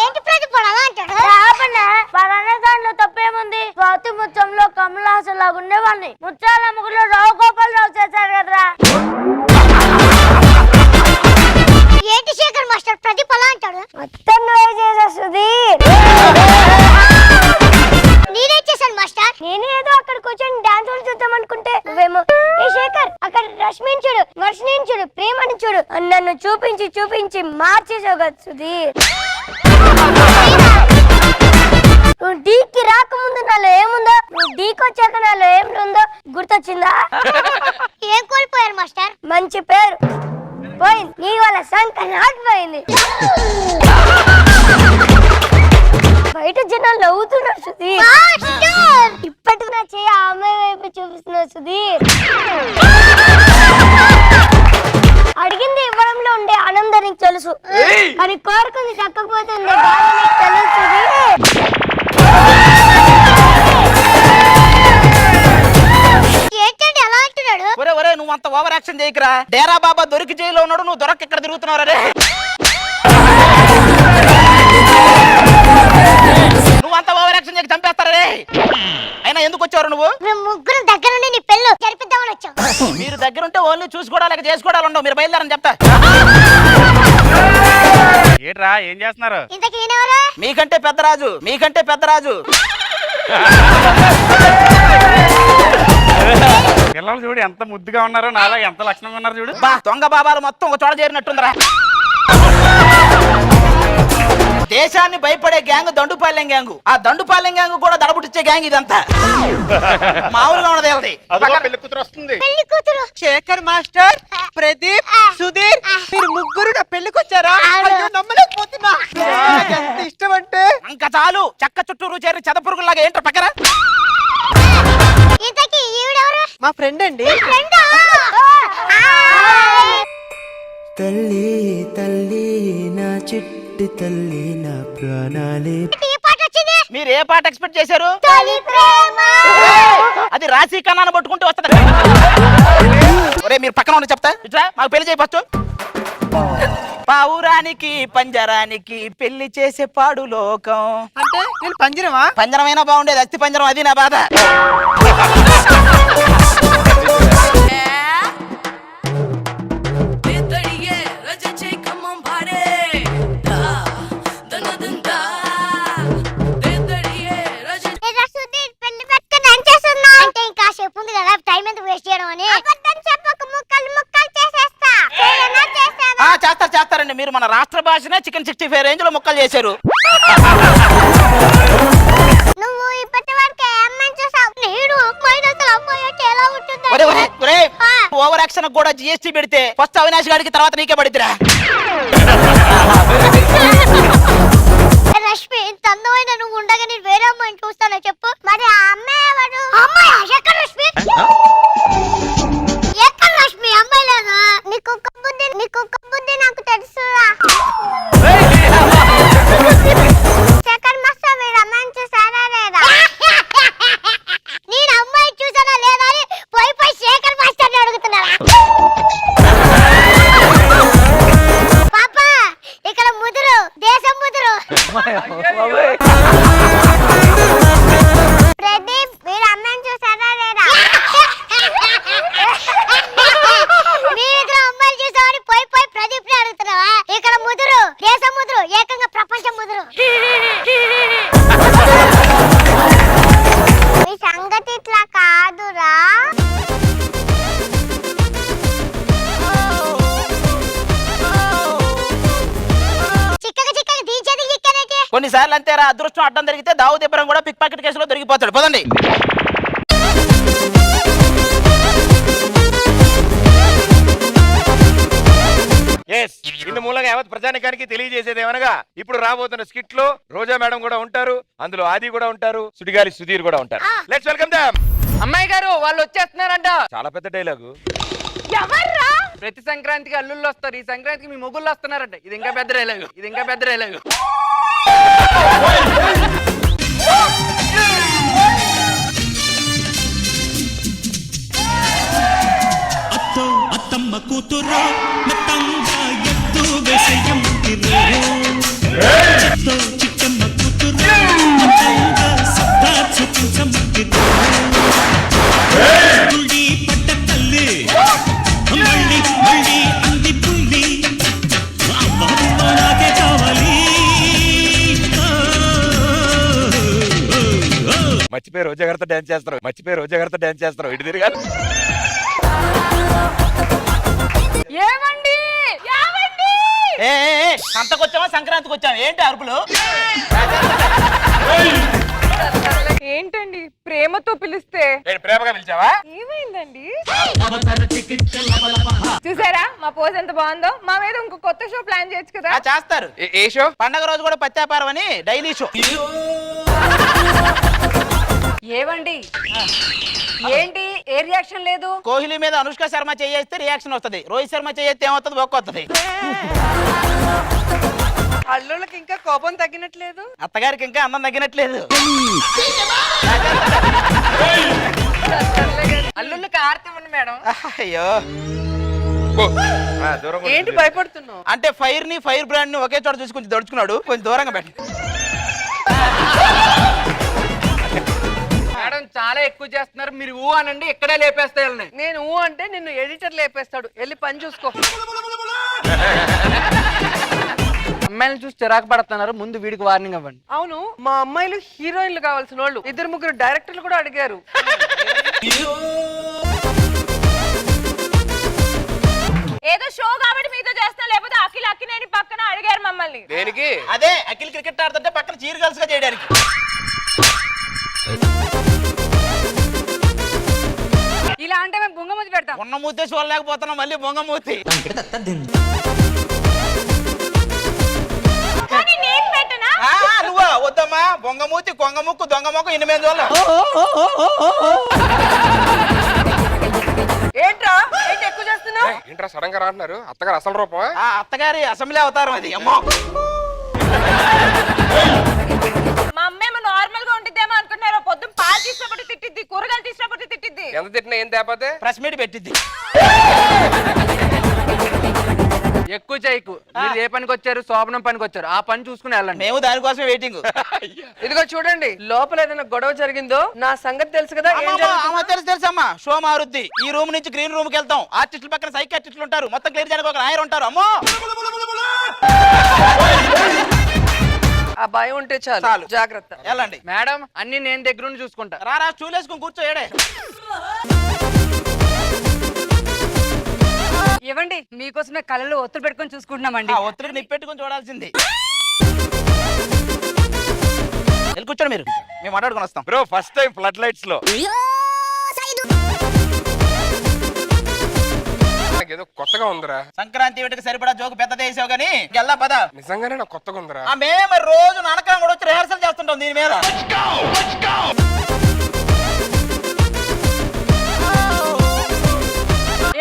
ఏంటి ప్రదీప్ అలా అంటాడు? పలానా దాంట్లో తప్పేముంది? స్వాతి ముత్యంలో కమల్ హాసన్ లాగా ఉండేవాడిని ముత్యాల ముగ్గులో రావు గోపాల్ రావు చేశారు కదరా. ఏంటి శేఖర్ మాస్టర్ ప్రదీప్ అలా అంటాడు? మొత్తం నువ్వే చేసా సుధీర్. నేనే చేశాను మాస్టర్. నేనే ఏదో అక్కడ కూర్చొని డాన్స్ చూద్దాం అనుకుంటే నువ్వేమో ఏ శేఖర్ అక్కడ రష్మిని చూడు, వర్షిని చూడు, ప్రేమని చూడు అని నన్ను చూపించి చూపించి మార్చేసావు కదా సుధీర్. నువ్వు డీకి రాకముందు నాలో ఏముందో, నువ్వు డీకి వచ్చాక నాలో ఏముందో గుర్తొచ్చిందా? ఏం కోల్పోయారు మాస్టర్? మంచి పేరు పోయింది, నీ వాళ్ళ సంక నాటిపోయింది. బయట జనాలు నవ్వుతున్నారు సుధీర్. ఇప్పటికి నా చేయ అమ్మాయి వైపు చూపిస్తున్నారు సుధీర్. అడిగింది ఇవ్వడంలో ఉండే ఆనందం నీకు తెలుసు, కానీ కోరుకుంది దక్కకపోతే ఉండే బాధ నీకు తెలుసు సుధీర్. ఏంటండి అలా అంటున్నాడు? ఒరే ఒరే నువ్వు అంత ఓవర్ యాక్షన్ చేయకురా. డేరా బాబా దొరికి జైల్లో ఉన్నాడు, నువ్వు దొరక ఇక్కడ తిరుగుతున్నావు రే. నువ్వు అంత ఓవర్ యాక్షన్ చేయక చంపేస్తారా రే. అయినా ఎందుకు వచ్చారు నువ్వు? మేము ముగ్గురు దగ్గర నుండి నీ పెళ్ళు జరిపిద్దామని వచ్చాం. మీరు దగ్గర ఉంటే ఓన్లీ చూసుకోవడాలి, లేక చేసుకోవడాలు ఉండవు. మీరు బయలుదేరని చెప్తా. ఏట్రా ఏం చేస్తున్నారు? ఇంతకీ ఈయనెవరు? మీకంటే పెద్దరాజు, మీకంటే పెద్దరాజు. పిల్లలు చూడు ఎంత ముద్దుగా ఉన్నారో, నాలా ఎంత లక్షణంగా ఉన్నారు చూడు. బా దొంగ బాబాలు మొత్తం ఒక చోట చేరినట్టుందిరా. దేశాన్ని భయపడే గ్యాంగ్ దండుపాలెం గ్యాంగ్. ఆ దండుపాలెం గ్యాంగ్ కూడా దడబుట్టించే గ్యాంగ్ ఇదంతా. మామూలుగా ఉన్నది వెళ్ళది. పెళ్లి కూతురు వస్తుంది. పెళ్లి కూతురు శేఖర్ మాస్టర్, ప్రదీప్, సుధీర్, మీరు ముగ్గురు నా పెళ్లికి వచ్చారా? అయ్యో నమ్మలేకపోతున్నా. ఎంత ఇష్టం అంటే ఇంకా చాలు. చెక్క చుట్టూరు చేరి చెదపురుగులాగా ఏంటో పక్కన. ఇంతకీ ఈవిడెవరు? మా ఫ్రెండ్ అండి. ఫ్రెండా? తల్లి తల్లి నా చిట్టి తల్లి నా ప్రాణాలే. ఏ పాట వచ్చింది? మీరు ఏ పాట ఎక్స్పెక్ట్ చేశారు? తొలి ప్రేమ. అది రాశి కన్నాను పట్టుకుంటూ వస్తుంది. ఒరే మీరు పక్కన ఉండి చెప్తా. ఇట్లా మాకు పెళ్లి చేయి ఫస్ట్. పావురానికి పంజరానికి పెళ్లి చేసే పాడు లోకం. అంటే నేను పంజరమా? పంజరమైనా బాగుండేది, అస్థి పంజరం. అది నా బాధ. ఏరా సుధీర్, పెళ్లి పెట్టుకుని ఏం చేస్తున్నావ్? అంటే ఇంకాసేపు మీరు మన రాష్ట్ర భాషనే చికెన్ 65 రేంజ్ లో ముక్కలు చేశారు. నువ్వు ఇప్పటివరకు అమ్మాయిని చూసావు, నేను అమ్మాయిని అసలు అమ్మాయి అంటే ఎలా ఉంటుంది? ఓవర్ యాక్షన్ కూడా జిఎస్టీ పెడితే ఫస్ట్ అవినాష్ గారికి, తర్వాత నీకే పడిద్దిరా. రష్మి, ఇంత అందమైన నువ్వు ఉండగా నేను వేరే అమ్మాయిని చూస్తానో చెప్పు. మరి ఆ అమ్మాయి ఎవరు? అమ్మాయి ఎక్కడ రష్మి? ఎక్కడ రష్మి? అమ్మాయి లేదా? నీకు బుద్ధి నాకు తెలుసురా. శేఖర్ మాస్టర్, మీరు అమ్మాయిని చూసారా లేదా? నేను అమ్మాయి చూసానా లేదా అని పోయి శేఖర్ మాస్టర్ని అడుగుతున్నారా? పాప, ఇక్కడ ముదురు, దేశం ముదురు. ప్రదీప్, మీరు అమ్మాయిని చూసారా లేదా? మీరు అమ్మాయిని చూసామని పోయి ప్రదీప్ ని అడుగుతున్నావా? ఇక్కడ ముదురు, దేశం ముదురు, ఏకంగా ప్రపంచం ముదురు. మీ సంగతి ఇట్లా కాదురా. చిక్కగా తీసేది చిక్కనేటి. కొన్నిసార్లు అంతేరా, అదృష్టం అడ్డం జరిగితే దావుద్ ఇబ్రహీం కూడా పిక్ పాకెట్ కేసులో దొరికిపోతాడు. పదండి. ఇందు మూలంగా యావత్ ప్రజానికానికి తెలియజేసేది ఏమనగా, ఇప్పుడు రాబోతున్న స్కిట్ లో రోజా మేడం కూడా ఉంటారు, అందులో ఆది కూడా ఉంటారు, సుడిగాలి సుధీర్ కూడా ఉంటారు. Let's welcome them. అమ్మాయి గారు, వాళ్ళు వచ్చేస్తున్నారంట. చాలా పెద్ద డైలాగు. ఎవర్రా? ప్రతి సంక్రాంతికి అల్లుళ్ళు వస్తారు, ఈ సంక్రాంతికి మీ మొగుళ్ళు వస్తున్నారంట. ఇది ఇంకా పెద్ద డైలాగు, ఇది ఇంకా పెద్ద డైలాగు. అత్తమ్మ కూతురు మెత్తంగా ఎత్తు వేసయం చిట్టమ్మ కూతురు మెత్తంగా సత్తా చూపించమ్మ పట్ట తల్లి మళ్ళీ మళ్ళీ అంది పుల్లి నాకే కావాలి. మర్చిపోయి రోజా గారితో డాన్స్ చేస్తారు, ఇటు తిరగాలి. ఏమండి? సంతకొచ్చామా సంక్రాంతికి వచ్చాము, ఏంటి అరుపులు? ఏంటండి ప్రేమతో పిలిస్తే నేను ప్రేమగా పిలిచావా? ఏమైందండి? చూసారా మా పోజ్ ఎంత బాగుందో? మా మీద ఇంకో కొత్త షో ప్లాన్ చేయొచ్చు కదా. చేస్తారు. ఏ షో? పండగ రోజు కూడా పత్యాపారం అని డైలీ షో. ఏవండి ఏంటి ఏ రియాక్షన్ లేదు? కోహ్లీ మీద అనుష్క శర్మ చేయేస్తే రియాక్షన్ వస్తది, రోహిత్ శర్మ చేయేస్తే ఏమవుతుంది? బొక్క వస్తుంది. అల్లుళ్ళకి ఇంకా కోపం తగ్గినట్లేదు. అత్తగారికి ఇంకా అందం తగ్గినట్లేదు. అల్లుళ్ళకి ఆర్తి ఉంది మేడం. అయ్యో, ఏంటి భయపడుతున్నావు? అంటే ఫైర్ ని ఫైర్ బ్రాండ్ ని ఒకే చోట చూసి కొంచెం దడుచుకున్నాడు, కొంచెం దూరంగా పెట్టి. మేడం చాలా ఎక్కువ చేస్తున్నారు, మీరు ఊ అనండి, ఇక్కడే లేపేస్తాయి. నేను ఊ అంటే నిన్ను ఎడిటర్ లేపేస్తాడు, వెళ్ళి పని చూసుకో. అమ్మాయిలను చూసి చిరాకు పడుతున్నారు, ముందు వీడికి వార్నింగ్ అవ్వండి. అవును, మా అమ్మాయిలు హీరోయిన్లు కావాల్సిన వాళ్ళు 2-3 డైరెక్టర్లు కూడా అడిగారు. ఏదో షో కాబట్టి మీతో చేస్తా, లేకపోతే అఖిల్ అక్కినేని పక్కన అడిగారు మమ్మల్ని. దేనికి? అదే అఖిల్ క్రికెట్ ఆడుతుంటే పక్కన చీర గర్ల్స్ గా చేయడానికి. ఇలా అంటే మేము బొంగమూతి పెడతాం. ఉన్న మూతే చూడలేకపోతున్నాం, మళ్ళీ బొంగమూతి. నేను పెట్టనా? నువ్వా? వద్దమ్మా, బొంగమూతి, కొంగముక్కు, దొంగముక్కు 8 రోజులు. ఏంట్రా ఏంటి ఎక్కువ చేస్తున్నావు? ఏంట్రా సడన్ గా రాంటున్నారు? అత్తగారు అసలు రూపమా? అత్తగారి అసెంబ్లీ అవతారం అది. అమ్మో, మా అమ్మేమో నార్మల్ గా ఉండిద్దేమో అనుకుంటున్నారు. పొద్దున్న పాలు తీసినప్పుడు తిట్టిద్ది, కూరగాయలు తీసినప్పుడు తిట్టిద్ది. ఎంత తిట్టినా ఏం తేపోతే ప్రెస్ మీట్ పెట్టిద్ది. ఎక్కువ చేయకు. మీరు ఏ పనికి వచ్చారు? శోభనం పనికి వచ్చారు, ఆ పని చూసుకుని వెళ్ళండి. మేము దానికోసమే వెయిటింగ్. ఇదిగో చూడండి, లోపల ఏదైనా గొడవ జరిగిందో నా సంగతి తెలుసు కదా. ఏం జరుగుతుందో? తెలుసమ్మా, షో మారుద్ది. ఈ రూమ్ నుంచి గ్రీన్ రూమ్ కి వెళ్తాం. ఆర్టిస్టుల పక్కన సైకాట్రిస్టులు ఉంటారు, మొత్తం క్లియర్ చేయడానికి ఒక లాయర్ ఉంటారు. అమ్మో, ఆ భయం ఉంటే చాలు. చాలు. జాగ్రత్త. వెళ్ళండి మేడం, అన్ని నేను దగ్గరుండి చూసుకుంటా. రారా, చూలేసుకుని కూర్చో. ఏడే ఇవ్వండి మీకోసమే కళ్ళలో ఒత్తులు పెట్టుకొని చూసుకుంటున్నామండి. ఆ ఒత్తిడికి నిప్పెట్టుకొని చూడాల్సింది. వెళ్ళి కూర్చోండి మీరు, మేము మాట్లాడుకొని వస్తాం. Bro first time flood lights లో ఏదో కొత్తగా ఉందిరా. సంక్రాంతి వీటికి సరిపడా జోకు పెద్దది వేసావు కానీ వెళ్దా పద. నిజంగానే నాకు కొత్తగా ఉందిరా. మేము మరి రోజు నాటకం కూడా వచ్చి రిహార్సల్ చేస్తుంటాం దీని మీద.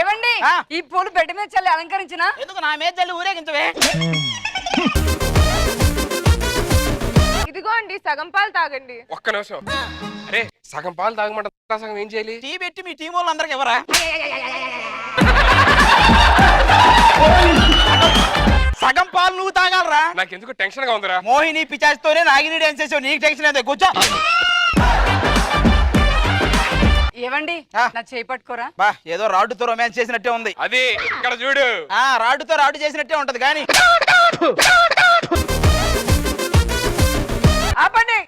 ఏవండి ఈ పూలు బెడ్ మీద చల్లి అలంకరించిన ఎందుకు నా మీద చల్లి ఊరేగించవే? ఇదిగో అండి సగం పాలు తాగండి. ఒక్క నిమిషం. అరే సగం పాలు తాగమంట, సగం ఏం చేయాలి? టీ పెట్టి మీ టీం వాళ్ళు అందరికి ఎవరా? సగం పాలు నువ్వు తాగాలరా? నాకు ఎందుకు టెన్షన్ గా ఉందిరా. మోహిని పిచాస్తోనే నాగిని డాన్స్ చేసావు, నీకు టెన్షన్ అయితే కూర్చో. ఏవండి నా చేయి పట్టుకోరా. బా ఏదో రాడ్డుతో రొమాన్స్ చేసినట్టే ఉంది. అది ఇక్కడ చూడు. రాడ్డుతో రాడ్డు చేసినట్టే ఉంటది కానీ. ఆపండి.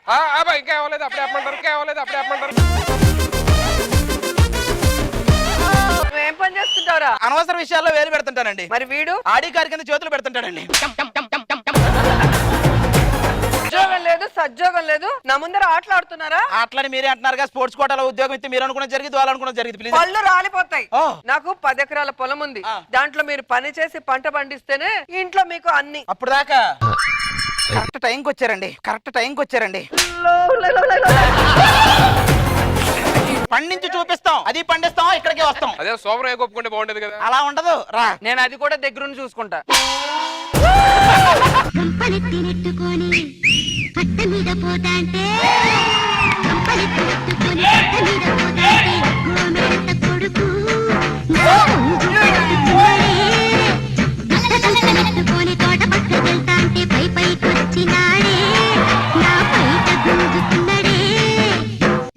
ఇంకా అవ్వలేదు, అప్పుడే ఆపమంటారు. ఇంకా అవ్వలేదు, అప్పుడే ఆపమంటారు. ఏం పని చేస్తుంటారా? అనవసర విషయాల్లో వేలు పెడుతుంటానండి. మరి వీడు ఆడి కారు కింద చేతులు పెడుతుంటాడండి. ఉద్యోగం లేదు సద్యోగం లేదు, నా ముందర ఆటలు ఆడుతున్నారా? అట్లని మీరే అంటున్నారుగా, స్పోర్ట్స్ కోటాలో ఉద్యోగం ఇస్తే మీరు అనుకున్న జరిగింది, వాళ్ళు అనుకున్న జరిగింది. ప్లీజ్. పళ్ళు రాలిపోతాయి. నాకు 10 ఎకరాల పొలం ఉంది. దాంట్లో మీరు పని చేసి పంట పండిస్తేనే ఇంట్లో మీకు అన్ని. అప్పుడు దాకా కరెక్ట్ టైంకి వచ్చారండి, కరెక్ట్ టైంకి వచ్చారండి. పండించి చూపిస్తాం, అది పండిస్తాం, ఇక్కడికి వస్తాం. అదే సోమరం ఏ ఒప్పుకుంటే బాగుంటది కదా. అలా ఉండదు రా. నేను అది కూడా దగ్గరుండి చూసుకుంటా.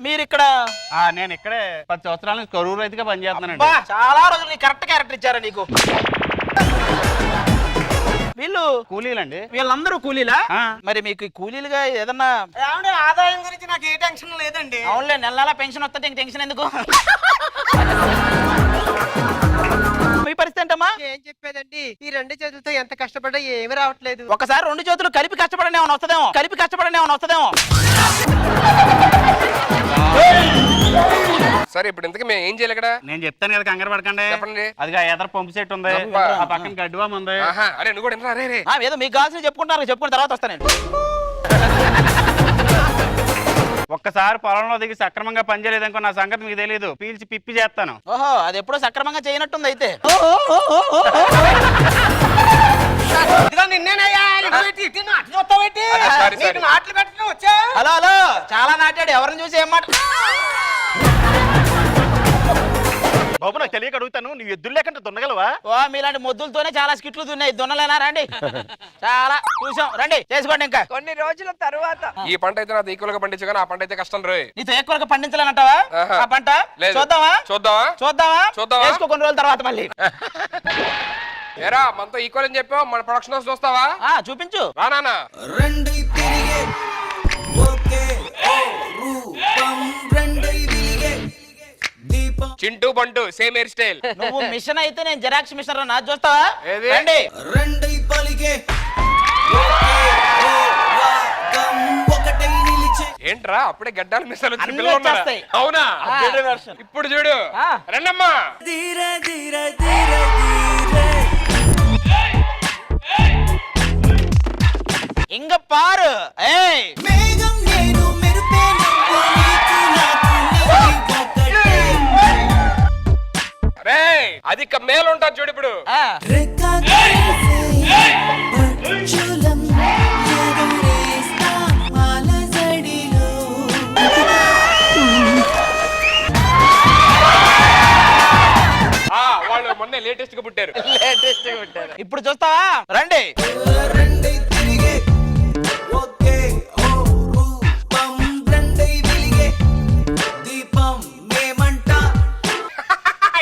మీరు ఇక్కడ? నేను ఇక్కడే 10 సంవత్సరాల నుంచి కరూరు రైతుగా పనిచేస్తున్నానండి. అబ్బా, చాలా రోజులు నీ కరెక్ట్ క్యారెక్టర్ ఇచ్చారా నీకు? వీళ్ళు కూలీలండి. వీళ్ళందరూ కూలీలా? మరి మీకు ఈ కూలీలుగా ఏదన్నా ఆదాయం గురించి నాకు ఏ టెన్షన్ లేదండి. అవునులే, నెల నెలా పెన్షన్ వస్తే ఇంక టెన్షన్ ఎందుకు? మీ పరిస్థితి ఏంటమ్మా? ఏం చెప్పేదండి, ఈ 2 చేతులతో ఎంత కష్టపడ్డా ఏమి రావట్లేదు. ఒకసారి 2 చేతులు కలిపి కష్టపడనే ఏమైనా వస్తుందేమో, కలిపి కష్టపడనే ఏమైనా వస్తుందేమో. సరే ఇప్పుడు ఇంతకీ మేము ఏం చేయాలి ఇక్కడ? నేను చెప్తాను కదా, కంగారు పడకండి. చెప్పండి. అదిగా ఎదర పంపు సెట్ ఉంది, ఆ పక్కన గడ్డివామ ఉంది. అరే నువ్వు కూడా ఇంట్రా. రే ఏదో మీకు కావాల్సిన చెప్పుకుంటారు, చెప్పుకున్న తర్వాత వస్తాను నేను. ఒక్కసారి పొలంలో దిగి సక్రమంగా పనిచేయలేదనుకో నా సంగతి మీకు తెలియదు, పీల్చి పిప్పి చేస్తాను. ఓహో, అది ఎప్పుడో సక్రమంగా చేయనట్టుంది అయితే. హలో హలో, చాలా నాటాడు, ఎవరిని చూసి ఏం మాట. బాబు నాకు తెలియక అడుగుతాను, నువ్వు ఎద్దులు లేకుండా దున్నగలవా? మీలాంటి మొద్దులతోనే చాలా స్కిట్లు దున్నాయి, దున్నలేనా? రండి, చాలా చూసాం, రండి చేసుకోండి. ఇంకా కొన్ని రోజుల తర్వాత ఈ పంట అయితే నాకు ఈక్వల్ గా పండించు, కానీ ఆ పంట అయితే కష్టం రోయ్. నీతో ఎక్కువగా పండించాలంటావా ఆ పంట? చూద్దామా చూద్దామా చూద్దామా చూద్దామా వేసుకో కొన్ని రోజుల తర్వాత మళ్ళీ. ఏరా మనతో ఈక్వల్ అని చెప్పావు, మన ప్రొడక్షన్ హౌస్ చూస్తావా? చూపించు. రా నాన్న. చింటూ బంటు సేమ్ హెయిర్ స్టైల్. నువ్వు మిషన్ అయితే నేను జెరాక్స్ మిషన్ నా చూస్తావా? రండి. ఏంట్రా అప్పుడే గడ్డాలు మిసాలు వచ్చిన అన్నీ పిల్లలు ఉన్నారా? వచ్చేస్తాయి. అవునా? ఇప్పుడు చూడు. రండమ్మా. ఇంగ పారు. ఏయ్ అది మేలు ఉంటుంది చూడు ఇప్పుడు. వాళ్ళు మొన్నే లేటెస్ట్ గా పుట్టారు. ఇప్పుడు చూస్తావా? రండి.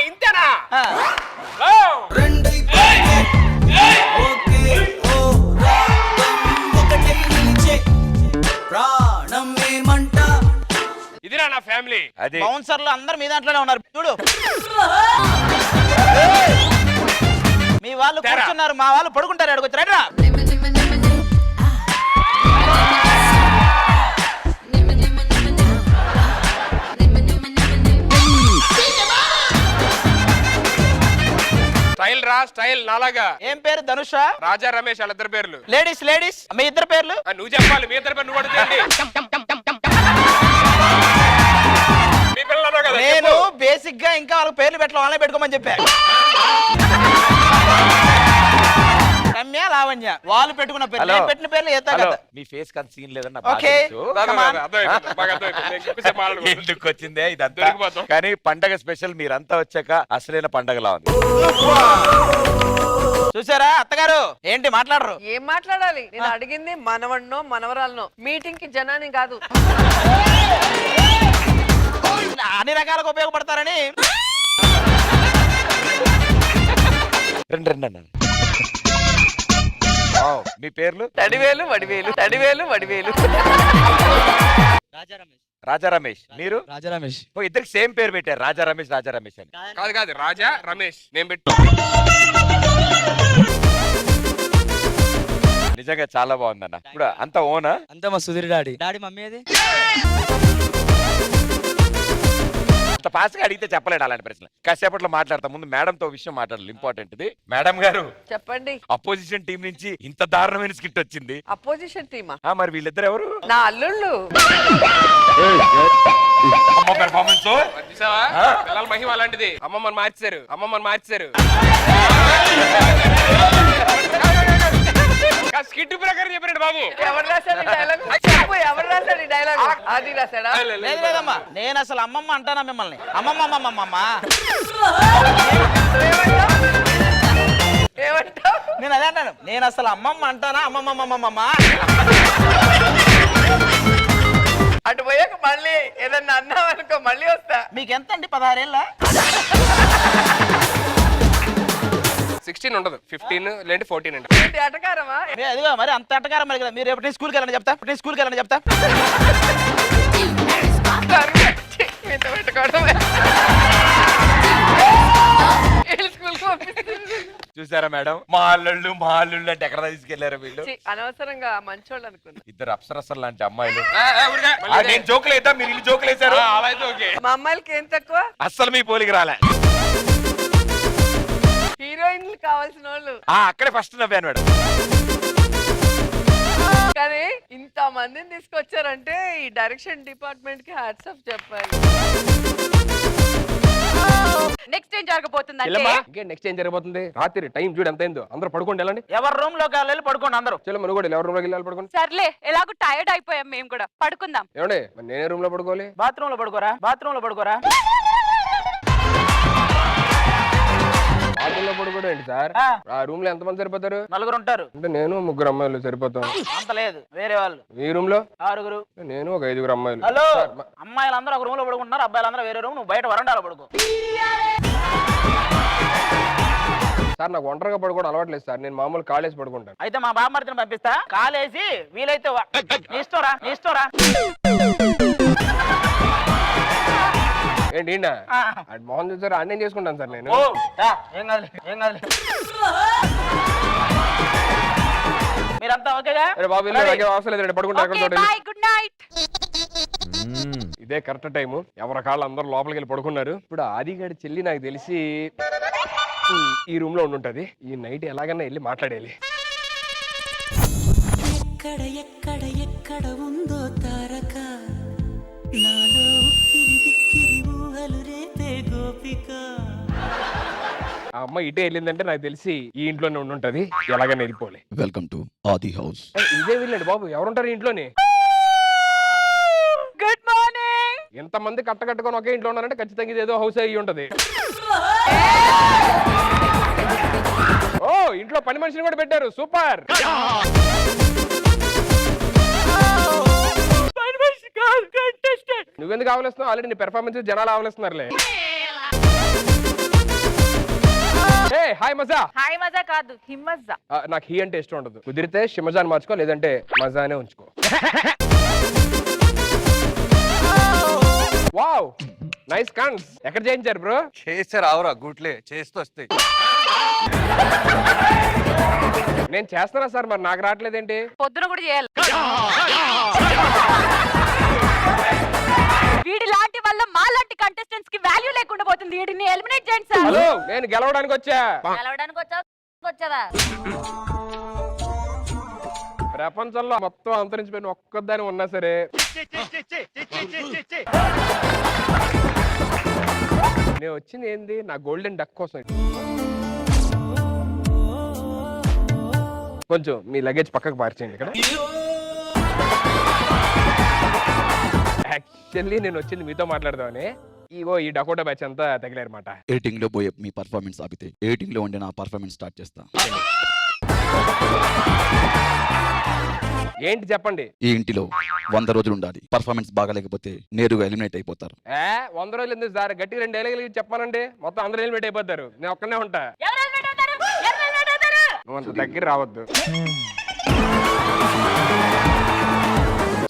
ఇంతేనా? ఇదిరా నా ఫ్యామిలీ. బౌన్సర్లు అందరు మీ దాంట్లోనే ఉన్నారు చూడు. వాళ్ళు కూర్చున్నారు, మా వాళ్ళు పడుకుంటారు. అడుగుతారు రా. స్టైల్ రా స్టైల్ నాలాగా. ఏం పేరు? ధనుష, రాజా, రమేష్ వాళ్ళిద్దరు పేర్లు. లేడీస్ లేడీస్ మీ ఇద్దరు పేర్లు నువ్వు చెప్పాలి. మీ ఇద్దరు పేరు నువ్వు అడుగుతండి. మీ పిల్లలు అన్నావు కదా, నేను చెప్పు. బేసిక్ గా ఇంకా వాళ్ళకి పేర్లు పెట్టాలి, వాళ్ళనే పెట్టుకోమని చెప్పారు. రమ్య, లావణ్య వాళ్ళు పెట్టుకున్న పేర్లు, నేను పెట్టిన పేర్లు ఏతా కదా. మీ ఫేస్ కన్ సీన్ లేదన్న ఓకే. ఎందుకు వచ్చిందే ఇదంతా. దొరికిపోతాం. కానీ పండగ స్పెషల్ మీరంతా వచ్చాక అసలైన పండగలా ఉంది. చూసారా అత్తగారు, ఏంటి మాట్లాడరు? ఏం మాట్లాడాలి? నేను అడిగింది మనవన్నో మనవరాలనో, మీటింగ్ కి జనాన్ని కాదు. అన్ని రకాలుగా ఉపయోగపడతారని. రండి రండి అన్న. మీ పేర్లు? తడివేలు వడివేలు, తడివేలు వడివేలు. రాజా రమేష్. మీరు? రాజా రమేష్. ఓ, ఇద్దరికి సేమ్ పేరు పెట్టారు, రాజా రమేష్ రాజా రమేష్ అని. కాదు కాదు, రాజా రమేష్ నేను పెట్టు. నిజంగా చాలా బాగుందన్న. ఇప్పుడు అంత ఓనా? అంతా మా సుధీర్ డాడీ మమ్మీ అది. అంత పాస్ గా అడిగితే చెప్పలేడు అలాంటి ప్రశ్న. కాసేపట్లో మాట్లాడతాం. ముందు మేడం తో విషయం మాట్లాడాలి, ఇంపార్టెంట్ ఇది. మేడం గారు, చెప్పండి. అపోజిషన్ టీం నుంచి ఇంత దారుణమైన స్కిట్ వచ్చింది. అపోజిషన్ టీమా? మరి వీళ్ళిద్దరు ఎవరు? నా అల్లుళ్ళు. పెర్ఫార్మెన్స్ చూసావా? పిల్లల మహిమ అలాంటిది. అమ్మమ్మని మార్చారు. స్కిట్ ప్రకారం చెప్పారండి బాబు. ఎవరు రాశారు ఈ డైలాగ్? చెప్పు, ఎవరు రాశారు ఈ డైలాగ్? అది రాశాడా? లేదు లేదమ్మా, నేను అసలు అమ్మమ్మ అంటానా మిమ్మల్ని? అమ్మమ్మ ఏమంటావు? నేను అదే అంటాను. నేను అసలు అమ్మమ్మ అంటానా? అమ్మమ్మ. అటు పోయాక మళ్ళీ ఏదన్నా అన్నావు అనుకో, మళ్ళీ వస్తా. మీకు ఎంత అండి? 16 ఏళ్ళ? 16 ఉండదు, 15 లేదంటే 14 అండి. ఏంటి అటకారమా? అదిగో మరి అంత అట్టకారం మరి కదా. మీరు రేపు స్కూల్కి వెళ్ళని చెప్తా. మీతో పెట్టుకోవడం. స్కూల్కి పంపిస్తుంది. చూసారా మేడం? మా అల్లుళ్ళు అంటే ఎక్కడ తీసుకెళ్లారు వీళ్ళు? అనవసరంగా మంచోళ్ళు అనుకున్నా. ఇద్దరు అప్సరసలు లాంటి అమ్మాయిలు. ఊరికే నేను జోకులు వేద్దాం, మీరు ఇల్లు జోకులు వేసారు. అలా అయితే ఓకే. మా అమ్మాయిలకి ఏం తక్కువ? అస్సలు మీ పోలికి రాలే. హీరోయిన్లు కావాల్సిన వాళ్ళు. అక్కడే ఫస్ట్ నవ్వాను మేడం. కానీ ఇంత మందిని తీసుకొచ్చారంటే ఈ డైరెక్షన్ డిపార్ట్మెంట్ కి హ్యాట్స్ ఆఫ్ చెప్పాలి. నెక్స్ట్ ఏం జరగబోతుంది? నెక్స్ట్ ఏం జరగబోతుంది? రాత్రి టైం చూడు ఎంత అయిందో. అందరూ పడుకోండి, వెళ్ళండి. ఎవరి రూమ్ లోకి వెళ్ళి పడుకోండి అందరూ. చెల్లెమ్మ నువ్వు కూడా ఎవరి రూమ్ లోకి వెళ్ళాలి, పడుకోండి. సర్లే, ఎలాగో టైర్డ్ అయిపోయాం మేము కూడా, పడుకుందాం. ఏమండి మరి నేనే రూమ్ లో పడుకోవాలి? బాత్రూమ్ లో పడుకోరా. బాత్రూమ్ లో పడుకోవడం ఏంటి సార్? ఆ రూమ్ లో ఎంతమంది సరిపోతారు? 4 ఉంటారు. అంటే నేను 3 అమ్మాయిలు సరిపోతాం. అంత లేదు, వేరే వాళ్ళు. ఈ రూమ్ లో 6. నేను ఒక 5 అమ్మాయిలు. హలో, అమ్మాయిలు అందరూ ఒక రూమ్ లో పడుకుంటున్నారు, అబ్బాయిలు అందరూ వేరే రూమ్. నువ్వు బయట వరండాలో పడుకో. సార్ నాకు ఒంటరిగా పడుకోవడం అలవాట్లేదు సార్. నేను మామూలు కాలేసి పడుకుంటాను. అయితే మా బామ్మర్తిని పంపిస్తా, కాలేసి వీలైతే నీ ఇష్టంరా. ఏంటి మోహన్ చూసారు అన్నీ చేసుకుంటాను సార్ నేను. ఏం కాదు. మీరంతా ఓకేగా? బాబు అవసరం లేదు, పడుకుంటారు. By, good night. ఇదే కరెక్ట్ టైము. ఎవరి కాళ్ళు అందరూ లోపలికి వెళ్ళి పడుకున్నారు. ఇప్పుడు ఆదిగాడి చెల్లి నాకు తెలిసి ఈ రూమ్ లో ఉండుంటది. ఈ నైట్ ఎలాగన్నా వెళ్ళి మాట్లాడేయాలి. ఎక్కడ ఉందో తారక, నాలో కిరిబిక్కిరి ఊహలు రేపే గోపిక. ఆ అమ్మాయి ఇటే వెళ్ళిందంటే నాకు తెలిసి ఈ ఇంట్లోనే ఉండుంటది. ఎలాగైనా వెళ్ళిపోలే. వెల్కమ్ టు ఆది హౌస్. ఇదే వెళ్ళండి బాబు, ఎవరుంటారు ఇంట్లోనే? Good morning. ఎంతమంది కట్టుకొని ఒకే ఇంట్లో ఉన్నారంటే ఖచ్చితంగా ఇది ఏదో హౌస్ అయ్యి ఉంటది. ఓ, ఇంట్లో పని మనిషిని కూడా పెట్టారు. సూపర్. నువ్వెందుకు ఆవలిస్తున్నావు? ఆల్రెడీ నీ పెర్ఫార్మెన్స్ జనాలు ఆవలిస్తున్నారులే. హాయ్ మజా. హాయ్ మజా కాదు, హిమ్మజా. నాకు హీ అంటే ఇష్టం ఉండదు. కుదిరితే షిమజాని మార్చుకో, లేదంటే మజానే ఉంచుకో. వావ్, నైస్ కన్స్. ఎక్కడ చేయించారు బ్రో? చేస్తే రావురా, గుట్లే చేస్తూ వస్తాయి. నేను చేస్తానా సార్, మరి నాకు రావట్లేదేంటి? పొద్దున కూడా చేయాలి. వీడి లాంటి వల్ల మా లాంటి కంటెస్టెంట్స్ కి వాల్యూ లేకుండా పోతుంది. వీడిని ఎలిమినేట్ చేయండి సార్. హలో, నేను గెలవడానికి వచ్చా. గెలవడానికి వచ్చావా? ప్రపంచంలో మొత్తం అంతరించిపోయిన ఒక్కదాని ఉన్నా సరే నేను వచ్చింది ఏంది, నా గోల్డెన్ డక్ కోసం. కొంచెం మీ లగేజ్ పక్కకు పార్చేయండి. ఇక్కడ యాక్చువల్లీ నేను వచ్చింది మీతో మాట్లాడదామని. ఈ డకోటా బ్యాచ్ అంతా తగిలారన్నమాట. ఎడిటింగ్ లో పోయే మీ పర్ఫార్మెన్స్ ఆపితే ఎడిటింగ్ లో ఉండే నా పర్ఫార్మెన్స్ స్టార్ట్ చేస్తా. ఏంటి చెప్పండి. ఈ ఇంటిలో 100 రోజులు ఉండాలి. పర్ఫార్మెన్స్ బాగాలేకపోతే నేరుగా ఎలిమినేట్ అయిపోతారు. 100 రోజులు ఎందుకు సార్, గట్టి 2 డైలాగులు చెప్పానండి, మొత్తం అందరూ ఎలిమినేట్ అయిపోతారు. నేను ఒక్కనే ఉంటా. నువ్వు అంత దగ్గర రావద్దు.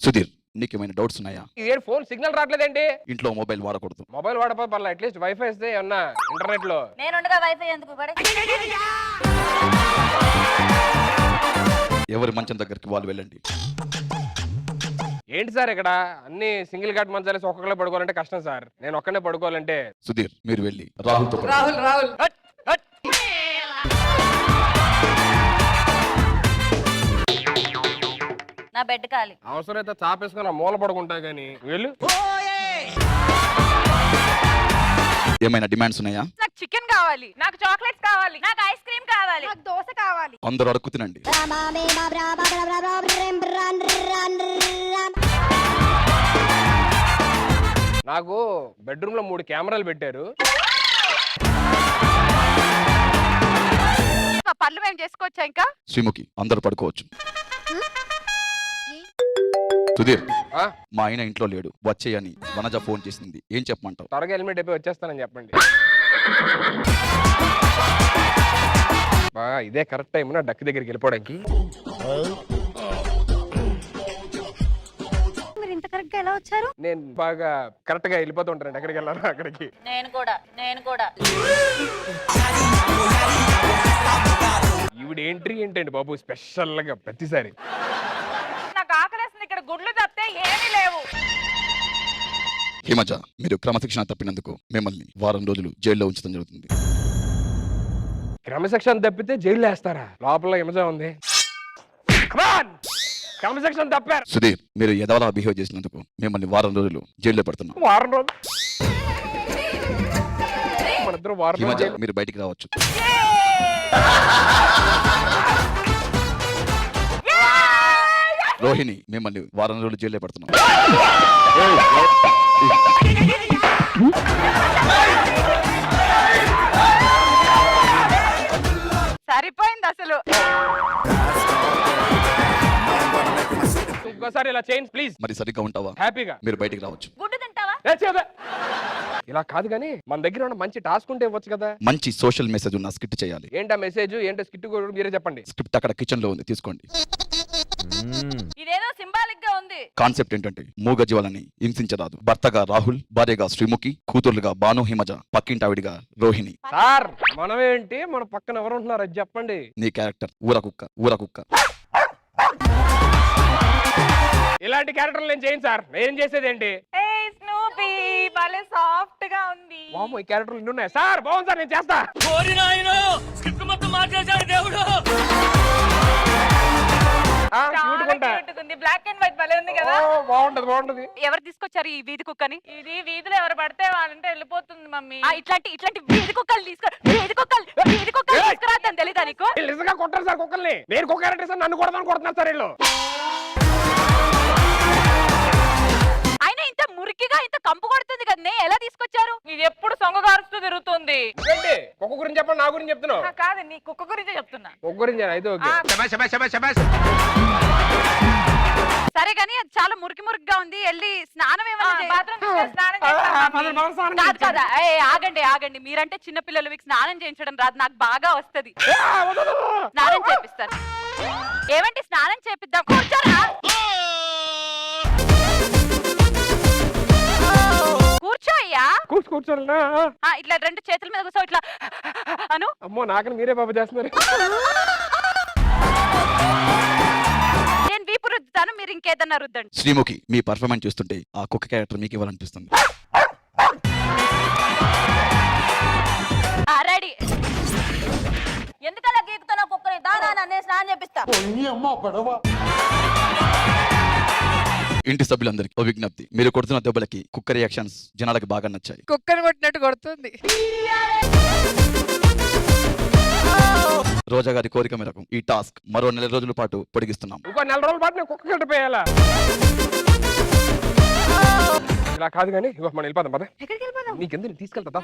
సుధీర్, నీకేమైనా డౌట్స్ ఉన్నాయా? ఇదే ఫోన్ సిగ్నల్ రావట్లేదేంటి? ఇంట్లో మొబైల్ వాడకూడదు. మొబైల్ వాడపో పర్లేదు, అట్లీస్ట్ వైఫై ఇస్తే ఏమన్నా ఇంటర్నెట్ లో. నేనుండగా వైఫై ఎందుకు? ఎవరి మంచం దగ్గరికి వాళ్ళు వెళ్ళండి. ఏంటి సార్ ఇక్కడ అన్ని సింగిల్ కార్డ్ మంచాలేసి ఒక్కొక్కరే పడుకోవాలంటే కష్టం సార్. నేను ఒక్కనే పడుకోవాలంటే. సుధీర్, మీరు వెళ్ళి రాహుల్తో రాహుల్ నా బెడ్ ఖాళీ. అవసరమైతే చాపేసుకొని మూల పడుకుంటా గానీ వెళ్ళు. ఏమైనా డిమాండ్స్ ఉన్నాయా? నాకు చికెన్ కావాలి, నాకు చాక్లెట్స్ కావాలి, నాకు ఐస్ క్రీమ్ కావాలి, నాకు దోశ కావాలి. అందరూ అడుక్కు తినండి. నాకు బెడ్రూమ్ లో 3 కెమెరాలు పెట్టారు. పనులు మేము చేసుకోవచ్చా? ఇంకా శ్రీముఖి, అందరూ పడుకోవచ్చు. సుధీర్, మా ఆయన ఇంట్లో లేడు, వచ్చేయని వనజ ఫోన్ చేసింది. ఏం చెప్పమంటావు? త్వరగా హెల్మెట్ అయిపోయి వచ్చేస్తానని చెప్పండి. ఇదే కరెక్ట్ టైం నా డక్ దగ్గరికి వెళ్ళిపోవడానికి. మీరు ఇంత కరెక్ట్ గా ఎలా వచ్చారు? నేను బాగా కరెక్ట్ గా వెళ్ళిపోతూ ఉంటాను ఎక్కడికి వెళ్ళాను అక్కడికి. నేను కూడా ఈవిడ ఎంట్రీ ఏంటండి బాబు స్పెషల్ గా ప్రతిసారి. నాకు ఆకలేస్తుంది, ఇక్కడ గుడ్లు తప్పితే ఏమీ లేవు. హిమజ, మీరు క్రమశిక్షణ తప్పినందుకు మిమ్మల్ని వారం రోజులు జైల్లో ఉంచడం జరుగుతుంది. క్రమశిక్షణ తప్పితే జైల్లో వేస్తారా? లోపల హిమజ ఉంది. క్రమశిక్షణ తప్పారు. సుధీర్, మీరు ఎదవలా బిహేవ్ చేసినందుకు మిమ్మల్ని వారం రోజులు జైల్లో పెడుతున్నాం. వారం రోజులు మనిద్దరం వారం హిమజ, రోజులు. మీరు బయటికి రావచ్చు. రోహిణి, మిమ్మల్ని వారం రోజులు జైల్లో పెడుతున్నాం. సరిపోయింది అసలు. ఇంకోసారి ఇలా చేయండి ప్లీజ్. మరి సరిగ్గా ఉంటావా? హ్యాపీగా మీరు బయటికి రావచ్చు. గుడ్డు తింటావా? ఇలా కాదు కానీ మన దగ్గర ఉన్న మంచి టాస్క్ ఉంటే ఇవ్వచ్చు కదా. మంచి సోషల్ మెసేజ్ ఉన్న స్కిట్ చేయాలి. ఏంటా మెసేజ్, ఏంటో స్కిట్ కూడా మీరే చెప్పండి. స్క్రిప్ట్ అక్కడ కిచెన్ లో ఉంది, తీసుకోండి. ఇదేదో సింబాలిక్ గా ఉంది. కాన్సెప్ట్ ఏంటంటే మూగజీవాలని హింసించరాదు. భర్తగా రాహుల్, భార్యగా శ్రీముఖి, కూతుర్లుగా భాను హిమజ, పక్కింటావిడిగా రోహిణి. సార్ మనమేంటి, మన పక్కన ఎవరు ఉంటున్నారు అది చెప్పండి. నీ క్యారెక్టర్ ఊర కుక్క. ఇలాంటి క్యారెక్టర్లు నేను చేయను సార్. నేను చేసేది ఏంటి? స్నూపీ భలే సాఫ్ట్ గా ఉంది. వామ్మో, ఈ క్యారెక్టర్లు ఇన్ని ఉన్నాయి సార్. బాగుంది సార్, నేను చేస్తా. బ్లాక్ అండ్ వైట్ భలే ఉంది కదా. బాగుంటది. ఎవరు తీసుకొచ్చారు ఈ వీధి కుక్కని? ఇది వీధిలో ఎవరు పడితే వాళ్ళంటే వెళ్ళిపోతుంది మమ్మీ. ఇట్లాంటి వీధి కుక్కలు తీసుకురాదని తెలీదా నీకు? నిజంగా కొట్టారు సార్ కుక్కల్ని. నేను కుక్క క్యారెక్టర్ సార్, నన్ను కొడుతున్నారు సార్ వీళ్ళు. అయినా ఇంత మురికిగా ఇంత కంపు కొడుతుంది కదా, ఎలా తీసుకొచ్చారు? ఇది ఎప్పుడు సొంగగారుస్తూ తిరుగుతుంది. కుక్క గురించి చెప్పండి, నా గురించి చెప్తున్నావు. కాదు, నీ కుక్క గురించే చెప్తున్నా. కుక్క గురించి అయితే ఓకే. సరే కానీ అది చాలా మురికిగా ఉంది. వెళ్ళి స్నానం ఏమన్నా కాదు. ఆగండి. మీరంటే చిన్నపిల్లలు, మీకు స్నానం చేయించడం రాదు, నాకు బాగా వస్తది. స్నానం చేపిస్తాను. ఏమంటే స్నానం చేపిద్దాం, కూర్చోరా. కూర్చో అయ్యా. కూర్చోాలనా? ఇట్లా 2 చేతుల మీద కూర్చో, ఇట్లా అను. అమ్మో నాకని మీరే బాబు చేస్తున్నారు. నేను వీపు రుద్దుతాను, మీరు ఇంకేదన్నా రుద్దండి. శ్రీముఖి, మీ పర్ఫార్మెన్స్ చూస్తుంటే ఆ కుక్క క్యారెక్టర్ మీకు ఇవ్వాలనిపిస్తుంది. రెడీ. ఎందుకలా గీకుతున్నా కుక్కని? దానా నేను స్నానం చేపిస్తా. ఇంటి సభ్యులందరికీ ఓ విజ్ఞప్తి, మీరు కొడుతున్న దెబ్బలకి కుక్క రియాక్షన్స్ జనాలకు బాగా నచ్చాయి. కుక్కని కొట్టినట్టు కొడుతుంది. రోజా గారి కోరిక మేరకు ఈ టాస్క్ మరో 4 రోజుల పాటు పొడిగిస్తున్నాం. ఇంకో 4 రోజుల పాటు నేను కుక్క కట్టిపోయాలా? ఇలా కాదు కానీ మనం వెళ్ళిపోదాం పద. ఎక్కడికి వెళ్ళిపోదాం? నీకెందుకు తీసుకెళ్తా.